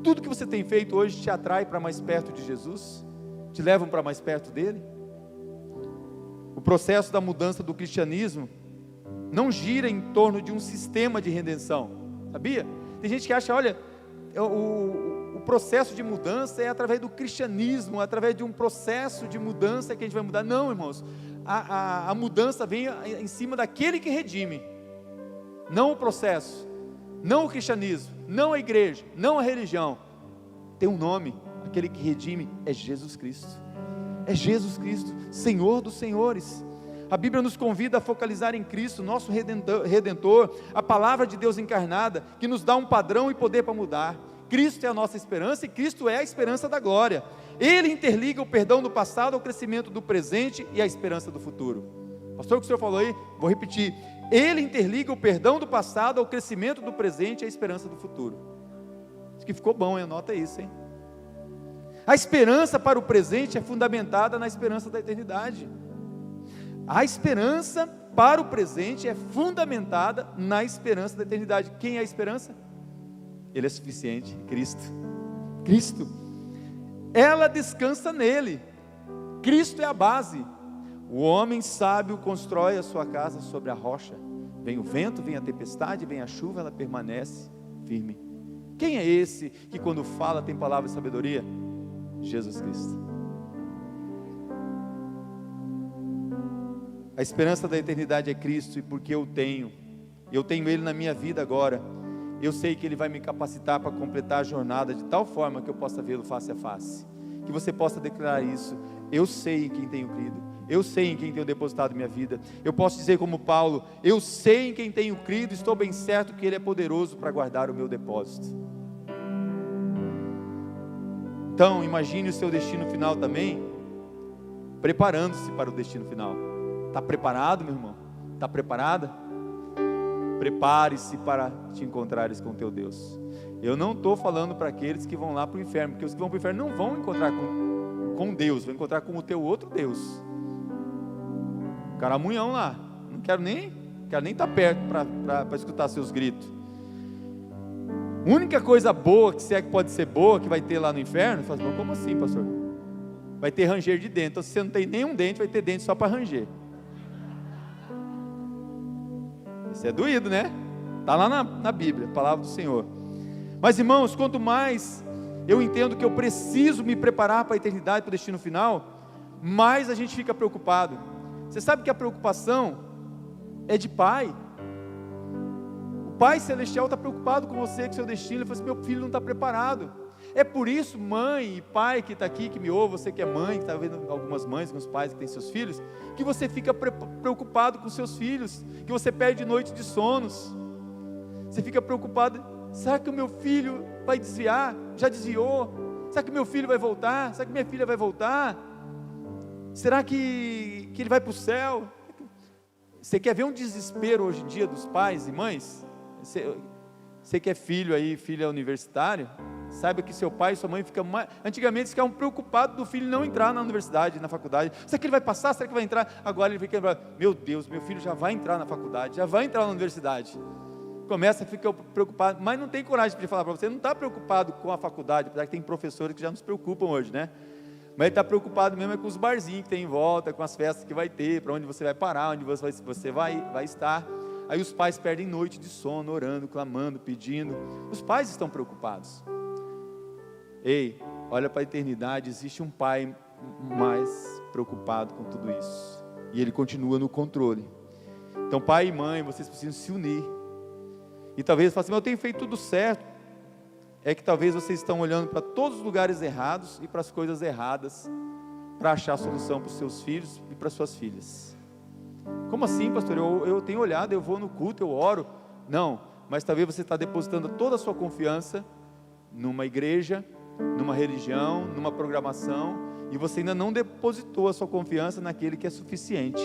Speaker 1: Tudo que você tem feito hoje te atrai para mais perto de Jesus? Te levam para mais perto dele? O processo da mudança do cristianismo não gira em torno de um sistema de redenção, sabia? Tem gente que acha, olha, o processo de mudança é através do cristianismo, através de um processo de mudança que a gente vai mudar. Não, irmãos, a mudança vem em cima daquele que redime, não o processo, não o cristianismo, não a igreja, não a religião. Tem um nome, aquele que redime é Jesus Cristo. É Jesus Cristo, Senhor dos senhores. A Bíblia nos convida a focalizar em Cristo, nosso Redentor, a palavra de Deus encarnada, que nos dá um padrão e poder para mudar. Cristo é a nossa esperança e Cristo é a esperança da glória. Ele interliga o perdão do passado ao crescimento do presente e à esperança do futuro. Pastor, o que o senhor falou aí? Vou repetir. Ele interliga o perdão do passado ao crescimento do presente e à esperança do futuro. Acho que ficou bom, hein? Anota isso, hein? A esperança para o presente é fundamentada na esperança da eternidade. A esperança para o presente é fundamentada na esperança da eternidade. Quem é a esperança? Ele é suficiente, Cristo. Cristo. Ela descansa nele. Cristo é a base. O homem sábio constrói a sua casa sobre a rocha. Vem o vento, vem a tempestade, vem a chuva, ela permanece firme. Quem é esse que quando fala tem palavra de sabedoria? Jesus Cristo. A esperança da eternidade é Cristo, e porque eu tenho Ele na minha vida agora, eu sei que Ele vai me capacitar para completar a jornada de tal forma que eu possa vê-lo face a face, que você possa declarar isso: eu sei em quem tenho crido, eu sei em quem tenho depositado minha vida. Eu posso dizer como Paulo: eu sei em quem tenho crido, estou bem certo que Ele é poderoso para guardar o meu depósito. Então imagine o seu destino final também, preparando-se para o destino final. Está preparado, meu irmão? Está preparada? Prepare-se para te encontrares com teu Deus. Eu não estou falando para aqueles que vão lá para o inferno, porque os que vão para o inferno não vão encontrar com Deus, vão encontrar com o teu outro Deus. Caramunhão lá, não quero nem estar perto para escutar seus gritos. A única coisa boa, que se é que pode ser boa, que vai ter lá no inferno, fala, como assim, pastor? Vai ter ranger de dente. Então se você não tem nenhum dente, vai ter dente só para ranger. Isso é doído, né? Está lá na Bíblia, a palavra do Senhor. Mas irmãos, quanto mais eu entendo que eu preciso me preparar para a eternidade, para o destino final, mais a gente fica preocupado. Você sabe que a preocupação é de pai. O Pai Celestial está preocupado com você, com o seu destino. Ele fala assim: meu filho não está preparado. É por isso, mãe e pai que está aqui, que me ouve, você que é mãe, que está vendo algumas mães, alguns pais que têm seus filhos, que você fica preocupado com seus filhos, que você perde noite de sonos. Você fica preocupado: será que o meu filho vai desviar? Já desviou? Será que meu filho vai voltar? Será que minha filha vai voltar? Será que ele vai para o céu? Você quer ver um desespero hoje em dia dos pais e mães? Você que é filho aí, filha universitário, saiba que seu pai e sua mãe antigamente eles ficavam preocupados do filho não entrar na universidade, na faculdade. Será que ele vai passar? Será que vai entrar? Agora ele fica: meu Deus, meu filho já vai entrar na faculdade, já vai entrar na universidade. Começa a ficar preocupado, mas não tem coragem de falar para você, não está preocupado com a faculdade, apesar que tem professores que já nos preocupam hoje, né? Mas ele está preocupado mesmo com os barzinhos que tem em volta, com as festas que vai ter, para onde você vai parar, onde você vai estar. Aí os pais perdem noite de sono, orando, clamando, pedindo. Os pais estão preocupados. Ei, olha para a eternidade, existe um pai mais preocupado com tudo isso, e ele continua no controle. Então pai e mãe, vocês precisam se unir. E talvez você fale assim: mas eu tenho feito tudo certo. É que talvez vocês estão olhando para todos os lugares errados e para as coisas erradas, para achar a solução para os seus filhos e para as suas filhas. Como assim, pastor? Eu tenho olhado, eu vou no culto, eu oro. Não, mas talvez você está depositando toda a sua confiança numa igreja, numa religião, numa programação, e você ainda não depositou a sua confiança naquele que é suficiente.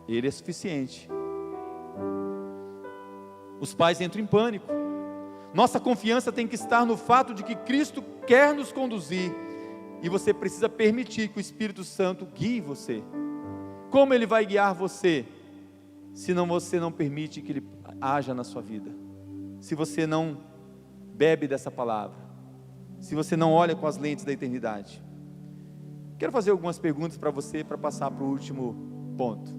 Speaker 1: Ele é suficiente. Os pais entram em pânico. Nossa confiança tem que estar no fato de que Cristo quer nos conduzir, e você precisa permitir que o Espírito Santo guie você. Como Ele vai guiar você, se você não permite que Ele haja na sua vida? Se você não bebe dessa palavra, se você não olha com as lentes da eternidade? Quero fazer algumas perguntas para você, para passar para o último ponto.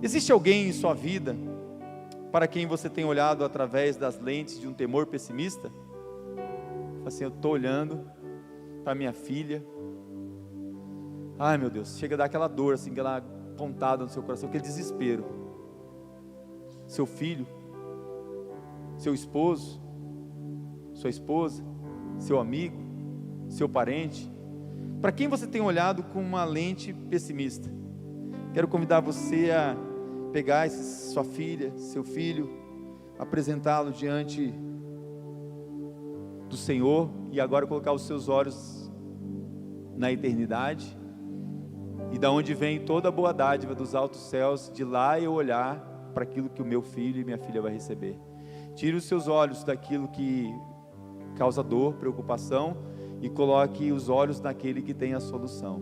Speaker 1: Existe alguém em sua vida para quem você tem olhado através das lentes de um temor pessimista? Assim: eu estou olhando para minha filha, ai meu Deus, chega a dar aquela dor, assim, aquela pontada no seu coração, aquele desespero. Seu filho, seu esposo, sua esposa, seu amigo, seu parente, para quem você tem olhado com uma lente pessimista? Quero convidar você a pegar sua filha, seu filho, apresentá-lo diante do Senhor, e agora colocar os seus olhos na eternidade, e da onde vem toda a boa dádiva dos altos céus, de lá eu olhar para aquilo que o meu filho e minha filha vai receber. Tire os seus olhos daquilo que causa dor, preocupação, e coloque os olhos naquele que tem a solução,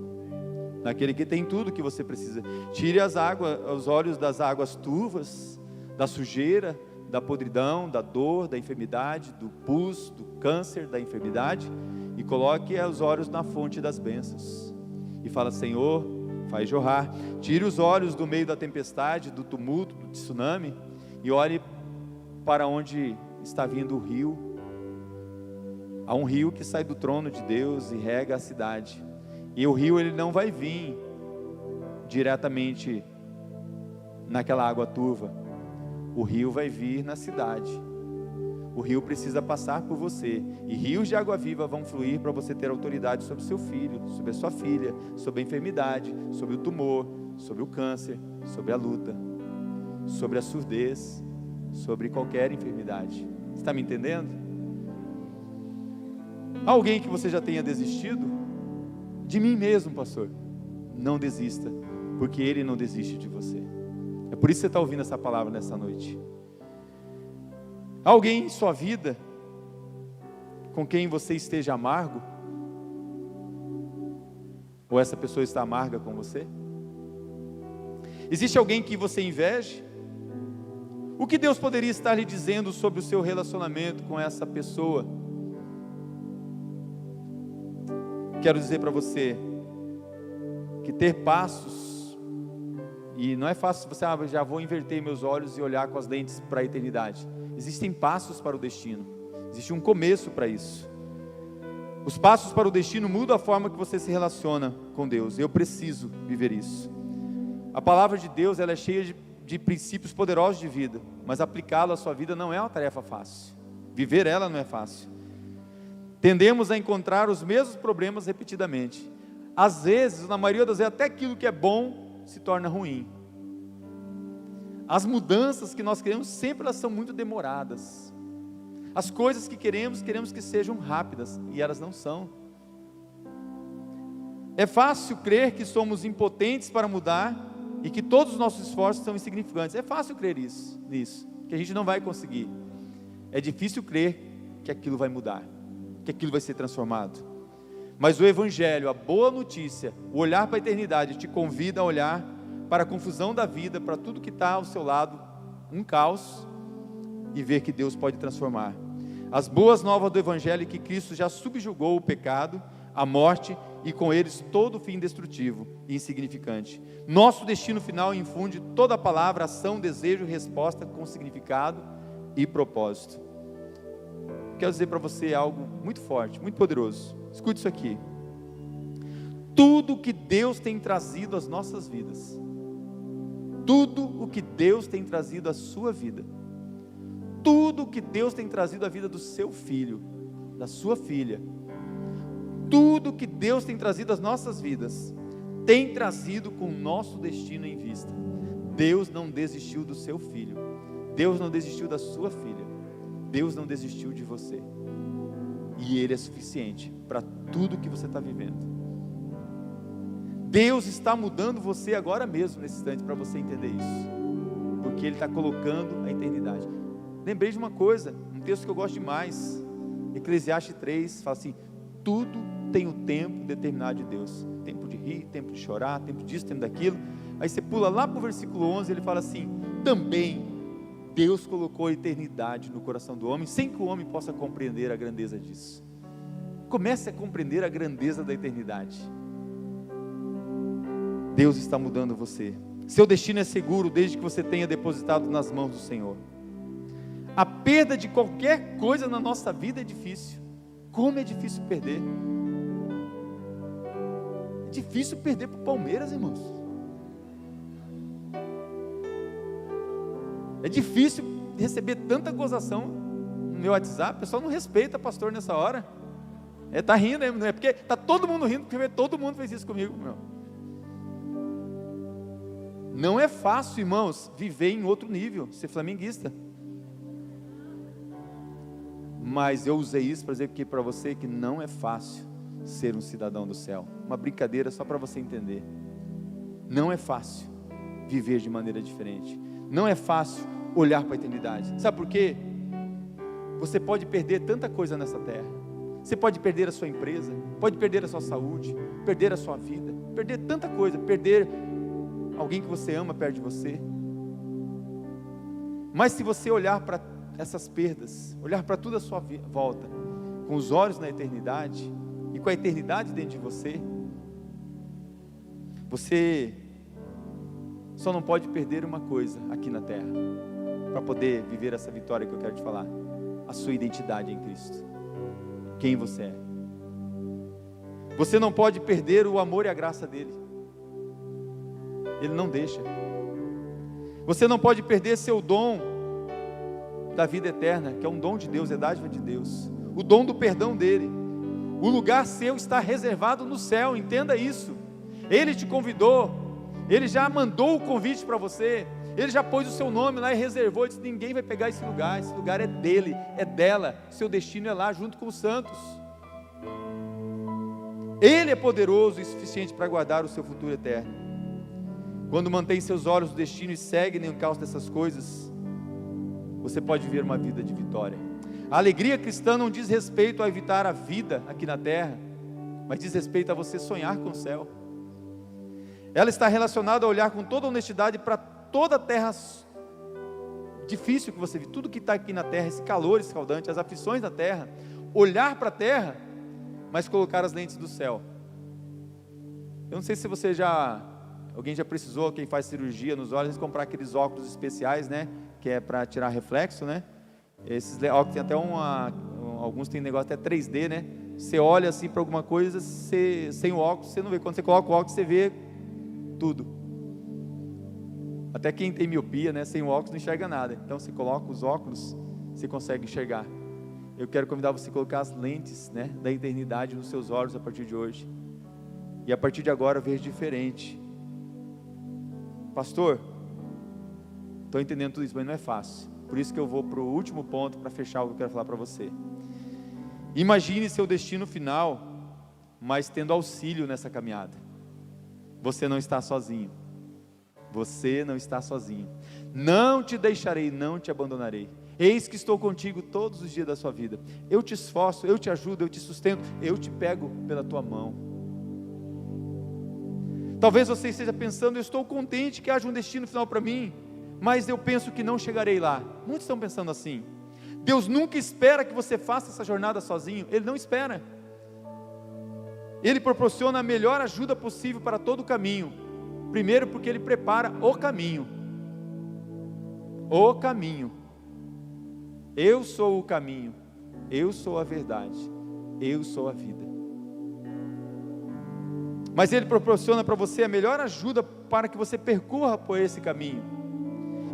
Speaker 1: naquele que tem tudo que você precisa. Tire os olhos das águas turvas, da sujeira, da podridão, da dor, da enfermidade, do pus, do câncer, da enfermidade, e coloque os olhos na fonte das bênçãos, e fala: Senhor, faz jorrar. Tire os olhos do meio da tempestade, do tumulto, do tsunami, e olhe para onde está vindo o rio. Há um rio que sai do trono de Deus e rega a cidade, e o rio ele não vai vir diretamente naquela água turva. O rio vai vir na cidade. O rio precisa passar por você, e rios de água viva vão fluir para você ter autoridade sobre o seu filho, sobre a sua filha, sobre a enfermidade, sobre o tumor, sobre o câncer, sobre a luta, sobre a surdez, sobre qualquer enfermidade. Você está me entendendo? Alguém que você já tenha desistido? De mim mesmo, pastor. Não desista, porque Ele não desiste de você. É por isso que você está ouvindo essa palavra nessa noite. Alguém em sua vida com quem você esteja amargo? Ou essa pessoa está amarga com você? Existe alguém que você inveje? O que Deus poderia estar lhe dizendo sobre o seu relacionamento com essa pessoa? Quero dizer para você que ter passos, e não é fácil você, já vou inverter meus olhos e olhar com as lentes para a eternidade. Existem passos para o destino, existe um começo para isso. Os passos para o destino mudam a forma que você se relaciona com Deus. Eu preciso viver isso. A palavra de Deus, ela é cheia de princípios poderosos de vida, mas aplicá-la à sua vida não é uma tarefa fácil. Viver ela não é fácil. Tendemos a encontrar os mesmos problemas repetidamente. Às vezes, na maioria das vezes, até aquilo que é bom se torna ruim. As mudanças que nós queremos, sempre elas são muito demoradas. As coisas que queremos que sejam rápidas, e elas não são. É fácil crer que somos impotentes para mudar, e que todos os nossos esforços são insignificantes. É fácil crer nisso, que a gente não vai conseguir. É difícil crer que aquilo vai mudar, que aquilo vai ser transformado. Mas o Evangelho, a boa notícia, o olhar para a eternidade, te convida a olhar para a confusão da vida, para tudo que está ao seu lado, um caos, e ver que Deus pode transformar. As boas novas do Evangelho é que Cristo já subjugou o pecado, a morte, e com eles todo o fim destrutivo e insignificante. Nosso destino final infunde toda a palavra, ação, desejo, resposta com significado e propósito. Quero dizer para você algo muito forte, muito poderoso. Escute isso aqui. Tudo que Deus tem trazido às nossas vidas, tudo o que Deus tem trazido à sua vida, tudo o que Deus tem trazido à vida do seu filho, da sua filha, tudo que Deus tem trazido às nossas vidas, tem trazido com o nosso destino em vista. Deus não desistiu do seu filho, Deus não desistiu da sua filha, Deus não desistiu de você, e Ele é suficiente para tudo que você está vivendo. Deus está mudando você agora mesmo, nesse instante, para você entender isso, porque Ele está colocando a eternidade. Lembrei de uma coisa, um texto que eu gosto demais, Eclesiastes 3, fala assim: tudo tem o tempo determinado de Deus, tempo de rir, tempo de chorar, tempo disso, tempo daquilo. Aí você pula lá para o versículo 11, ele fala assim: também Deus colocou a eternidade no coração do homem, sem que o homem possa compreender a grandeza disso. Comece a compreender a grandeza da eternidade. Deus está mudando você, seu destino é seguro, desde que você tenha depositado nas mãos do Senhor. A perda de qualquer coisa na nossa vida é difícil. Como é difícil perder? É difícil perder para o Palmeiras, irmãos. É difícil receber tanta gozação no meu WhatsApp. O pessoal não respeita pastor nessa hora. Está rindo, não é? Porque está todo mundo rindo, porque todo mundo fez isso comigo, meu. Não é fácil, irmãos, viver em outro nível, ser flamenguista. Mas eu usei isso para dizer que para você que não é fácil ser um cidadão do céu. Uma brincadeira só para você entender. Não é fácil viver de maneira diferente. Não é fácil olhar para a eternidade. Sabe por quê? Você pode perder tanta coisa nessa terra. Você pode perder a sua empresa, pode perder a sua saúde, perder a sua vida, perder tanta coisa, perder alguém que você ama perto de você. Mas se você olhar para essas perdas, olhar para tudo à sua volta, com os olhos na eternidade, e com a eternidade dentro de você, você só não pode perder uma coisa aqui na terra, para poder viver essa vitória que eu quero te falar: a sua identidade em Cristo, quem você é. Você não pode perder o amor e a graça dEle, Ele não deixa. Você não pode perder seu dom da vida eterna, que é um dom de Deus, é dádiva de Deus, o dom do perdão dEle. O lugar seu está reservado no céu, entenda isso. Ele te convidou, Ele já mandou o convite para você, Ele já pôs o seu nome lá e reservou, disse: ninguém vai pegar esse lugar é dEle, é dela, seu destino é lá junto com os santos. Ele é poderoso e suficiente para guardar o seu futuro eterno. Quando mantém seus olhos no destino e segue no caos dessas coisas, você pode viver uma vida de vitória. A alegria cristã não diz respeito a evitar a vida aqui na terra, mas diz respeito a você sonhar com o céu. Ela está relacionada a olhar com toda honestidade para toda a terra difícil que você vive, tudo que está aqui na terra, esse calor escaldante, as aflições da terra. Olhar para a terra, mas colocar as lentes do céu. Eu não sei se você alguém já precisou, quem faz cirurgia nos olhos, comprar aqueles óculos especiais, né? Que é para tirar reflexo, né? Esses óculos tem até alguns tem negócio até 3D, né? Você olha assim para alguma coisa, sem o óculos você não vê. Quando você coloca o óculos você vê tudo. Até quem tem miopia, né? Sem o óculos não enxerga nada. Então você coloca os óculos, você consegue enxergar. Eu quero convidar você a colocar as lentes, né, da eternidade nos seus olhos a partir de hoje. E a partir de agora veja diferente. Pastor, estou entendendo tudo isso, mas não é fácil. Por isso que eu vou para o último ponto para fechar o que eu quero falar para você. Imagine seu destino final, mas tendo auxílio nessa caminhada. Você não está sozinho. Você não está sozinho. Não te deixarei, não te abandonarei. Eis que estou contigo todos os dias da sua vida. Eu te esforço, eu te ajudo, eu te sustento, eu te pego pela tua mão. Talvez você esteja pensando: eu estou contente que haja um destino final para mim, mas eu penso que não chegarei lá. Muitos estão pensando assim. Deus nunca espera que você faça essa jornada sozinho. Ele não espera. Ele proporciona a melhor ajuda possível para todo o caminho. Primeiro porque Ele prepara o caminho. O caminho. Eu sou o caminho, eu sou a verdade, eu sou a vida. Mas Ele proporciona para você a melhor ajuda para que você percorra por esse caminho.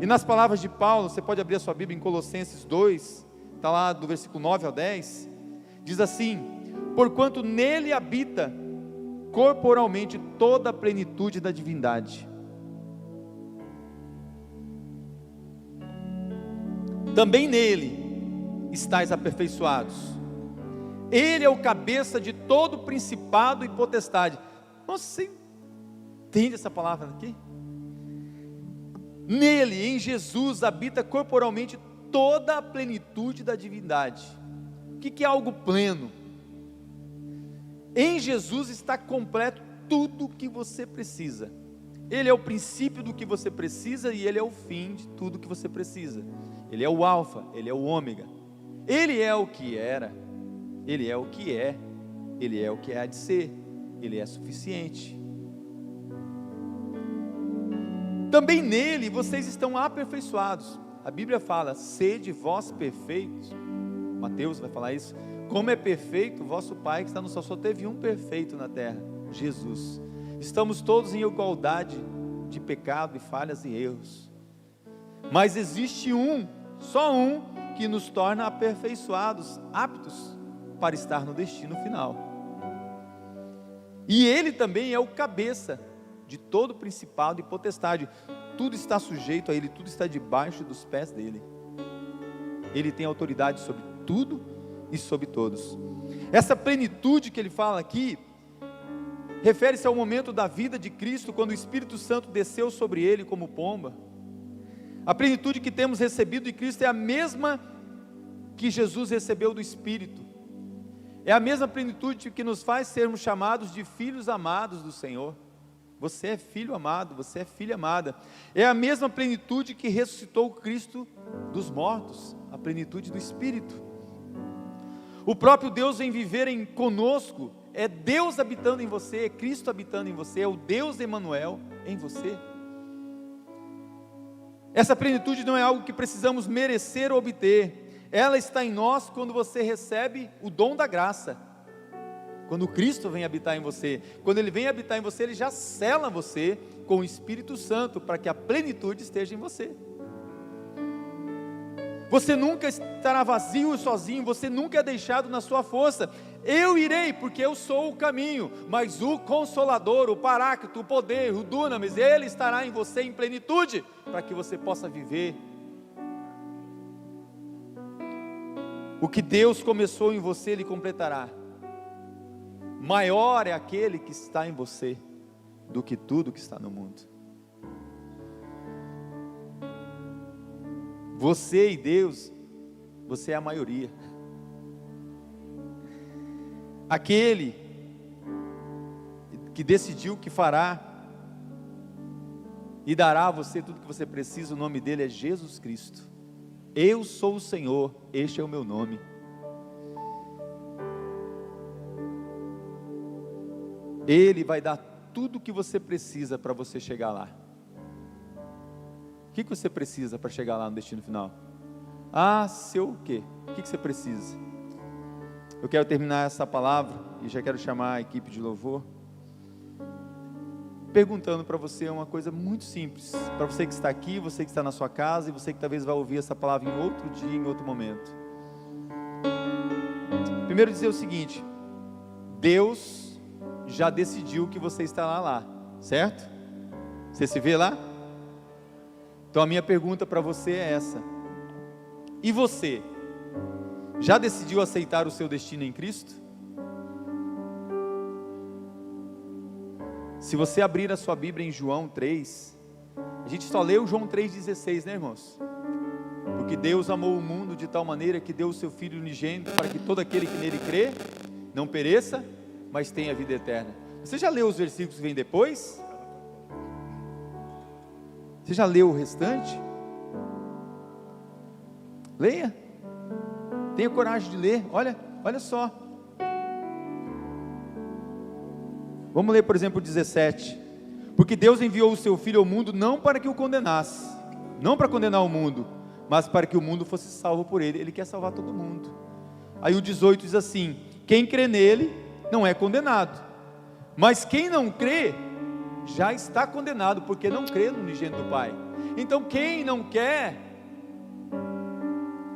Speaker 1: E nas palavras de Paulo, você pode abrir a sua Bíblia em Colossenses 2, está lá do versículo 9 ao 10, diz assim: porquanto nele habita corporalmente toda a plenitude da divindade. Também nele estáis aperfeiçoados. Ele é o cabeça de todo principado e potestade. Você entende essa palavra aqui? Nele, em Jesus, habita corporalmente toda a plenitude da divindade. O que é algo pleno? Em Jesus está completo tudo o que você precisa. Ele é o princípio do que você precisa e Ele é o fim de tudo que você precisa. Ele é o alfa, Ele é o ômega. Ele é o que era, Ele é o que é, Ele é o que há de ser, Ele é suficiente. Também nele vocês estão aperfeiçoados. A Bíblia fala: sede vós perfeitos. Mateus vai falar isso. Como é perfeito o vosso Pai que está no céu. Só teve um perfeito na terra, Jesus. Estamos todos em igualdade de pecado e falhas e erros. Mas existe um, só um, que nos torna aperfeiçoados, aptos para estar no destino final. E Ele também é o cabeça de todo principado e potestade. Tudo está sujeito a Ele, tudo está debaixo dos pés dEle. Ele tem autoridade sobre tudo e sobre todos. Essa plenitude que Ele fala aqui refere-se ao momento da vida de Cristo, quando o Espírito Santo desceu sobre Ele como pomba. A plenitude que temos recebido de Cristo é a mesma que Jesus recebeu do Espírito. É a mesma plenitude que nos faz sermos chamados de filhos amados do Senhor. Você é filho amado, você é filha amada. É a mesma plenitude que ressuscitou Cristo dos mortos, a plenitude do Espírito. O próprio Deus vem viver conosco. É Deus habitando em você, é Cristo habitando em você, é o Deus Emanuel em você. Essa plenitude não é algo que precisamos merecer ou obter. Ela está em nós quando você recebe o dom da graça. Quando Cristo vem habitar em você. Quando Ele vem habitar em você, Ele já sela você com o Espírito Santo, para que a plenitude esteja em você. Você nunca estará vazio e sozinho, você nunca é deixado na sua força. Eu irei, porque eu sou o caminho, mas o Consolador, o Paráclito, o poder, o Dunamis, Ele estará em você em plenitude, para que você possa viver. O que Deus começou em você, Ele completará. Maior é aquele que está em você, do que tudo que está no mundo. Você e Deus, você é a maioria. Aquele que decidiu que fará e dará a você tudo que você precisa, o nome dele é Jesus Cristo. Eu sou o Senhor, este é o meu nome. Ele vai dar tudo o que você precisa para você chegar lá. O que você precisa para chegar lá no destino final? Ah, seu o quê? O que você precisa? Eu quero terminar essa palavra e já quero chamar a equipe de louvor, perguntando para você uma coisa muito simples, para você que está aqui, você que está na sua casa e você que talvez vai ouvir essa palavra em outro dia, em outro momento. Primeiro dizer o seguinte: Deus já decidiu que você estará lá, certo? Você se vê lá? Então a minha pergunta para você é essa: e você, já decidiu aceitar o seu destino em Cristo? Se você abrir a sua Bíblia em João 3, a gente só leu João 3,16, né, irmãos? Porque Deus amou o mundo de tal maneira que deu o seu Filho unigênito para que todo aquele que nele crê, não pereça, mas tenha vida eterna. Você já leu os versículos que vêm depois? Você já leu o restante? Leia. Tenha coragem de ler. Olha só. Vamos ler, por exemplo, 17. Porque Deus enviou o seu Filho ao mundo não para que o condenasse, não para condenar o mundo, mas para que o mundo fosse salvo por ele. Ele quer salvar todo mundo. Aí o 18 diz assim: quem crê nele não é condenado, mas quem não crê já está condenado, porque não crê no unigênito do Pai. Então quem não quer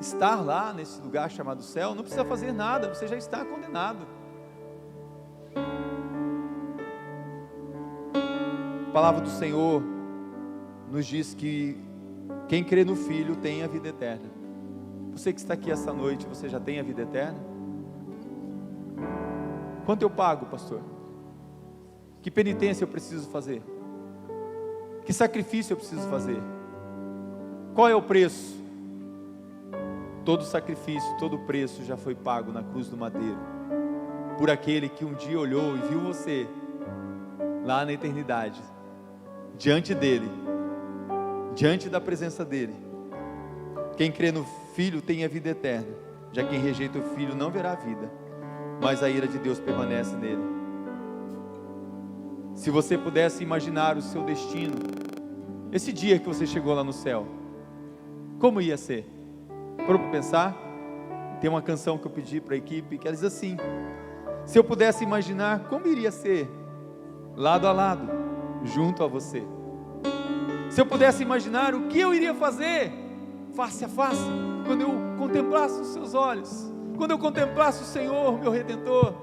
Speaker 1: estar lá nesse lugar chamado céu, não precisa fazer nada, você já está condenado. A palavra do Senhor nos diz que quem crê no Filho tem a vida eterna. Você que está aqui essa noite, você já tem a vida eterna? Quanto eu pago, pastor? Que penitência eu preciso fazer? Que sacrifício eu preciso fazer? Qual é o preço? Todo sacrifício, todo preço já foi pago na cruz do madeiro, por aquele que um dia olhou e viu você lá na eternidade, diante dele, diante da presença dele. Quem crê no Filho tem a vida eterna, já quem rejeita o Filho não verá a vida, mas a ira de Deus permanece nele. Se você pudesse imaginar o seu destino, esse dia que você chegou lá no céu, como ia ser? Parou para pensar? Tem uma canção que eu pedi para a equipe, que ela diz assim: se eu pudesse imaginar como iria ser, lado a lado, junto a você. Se eu pudesse imaginar o que eu iria fazer, face a face, quando eu contemplasse os seus olhos, quando eu contemplasse o Senhor, meu Redentor,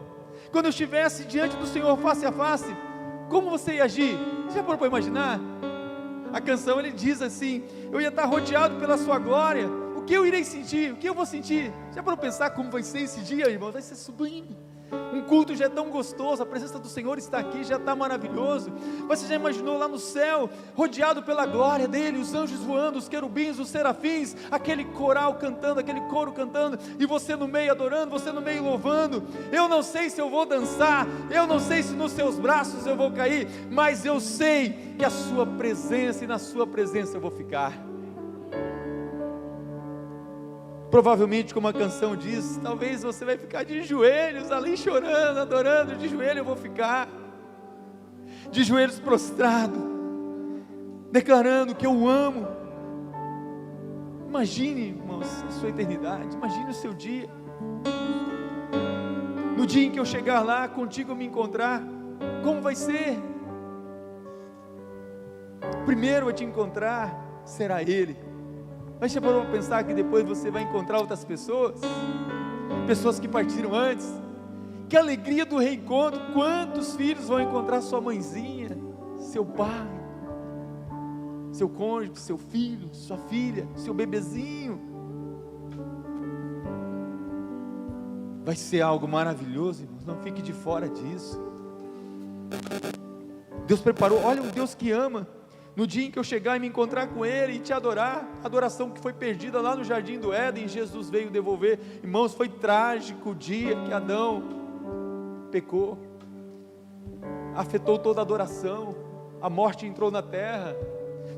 Speaker 1: quando eu estivesse diante do Senhor face a face, como você ia agir? Você já parou para imaginar? A canção, ele diz assim: eu ia estar rodeado pela sua glória. O que eu irei sentir? O que eu vou sentir? Já para pensar como vai ser esse dia, irmão? Vai ser sublime. Um culto já é tão gostoso, a presença do Senhor está aqui, já está maravilhoso. Você já imaginou lá no céu, rodeado pela glória dele, os anjos voando, os querubins, os serafins, aquele coral cantando, aquele coro cantando, e você no meio adorando, você no meio louvando. Eu não sei se eu vou dançar, eu não sei se nos seus braços eu vou cair, mas eu sei que a sua presença, e na sua presença eu vou ficar. Provavelmente, como a canção diz, talvez você vai ficar de joelhos ali chorando, adorando. De joelho eu vou ficar, de joelhos prostrado, declarando que eu o amo. Imagine, irmãos, a sua eternidade, imagine o seu dia, no dia em que eu chegar lá, contigo eu me encontrar, como vai ser? O primeiro a te encontrar será Ele. Mas já parou para pensar que depois você vai encontrar outras pessoas? Pessoas que partiram antes? Que alegria do reencontro! Quantos filhos vão encontrar sua mãezinha, seu pai, seu cônjuge, seu filho, sua filha, seu bebezinho? Vai ser algo maravilhoso, irmãos, não fique de fora disso. Deus preparou, olha um Deus que ama. No dia em que eu chegar e me encontrar com Ele e te adorar, a adoração que foi perdida lá no jardim do Éden, Jesus veio devolver. Irmãos, foi trágico o dia que Adão pecou, afetou toda a adoração, a morte entrou na terra.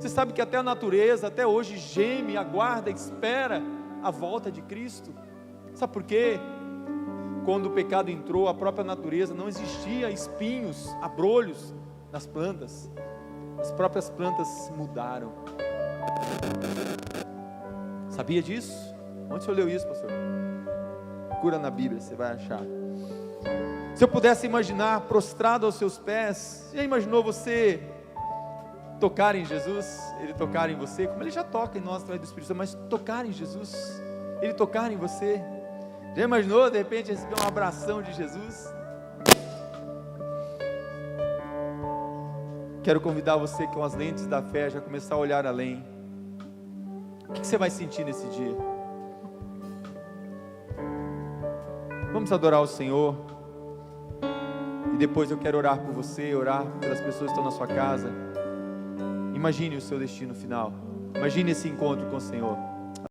Speaker 1: Você sabe que até a natureza, até hoje geme, aguarda, espera a volta de Cristo. Sabe por quê? Quando o pecado entrou, a própria natureza, não existia espinhos, abrolhos nas plantas. As próprias plantas mudaram. Sabia disso? Onde o senhor leu isso, pastor? Procura na Bíblia, você vai achar. Se eu pudesse imaginar prostrado aos seus pés, já imaginou você tocar em Jesus, Ele tocar em você, como Ele já toca em nós através do Espírito Santo, mas tocar em Jesus, Ele tocar em você? Já imaginou de repente receber um abração de Jesus? Quero convidar você com as lentes da fé já começar a olhar além. O que você vai sentir nesse dia? Vamos adorar o Senhor. E depois eu quero orar por você, orar pelas pessoas que estão na sua casa. Imagine o seu destino final. Imagine esse encontro com o Senhor.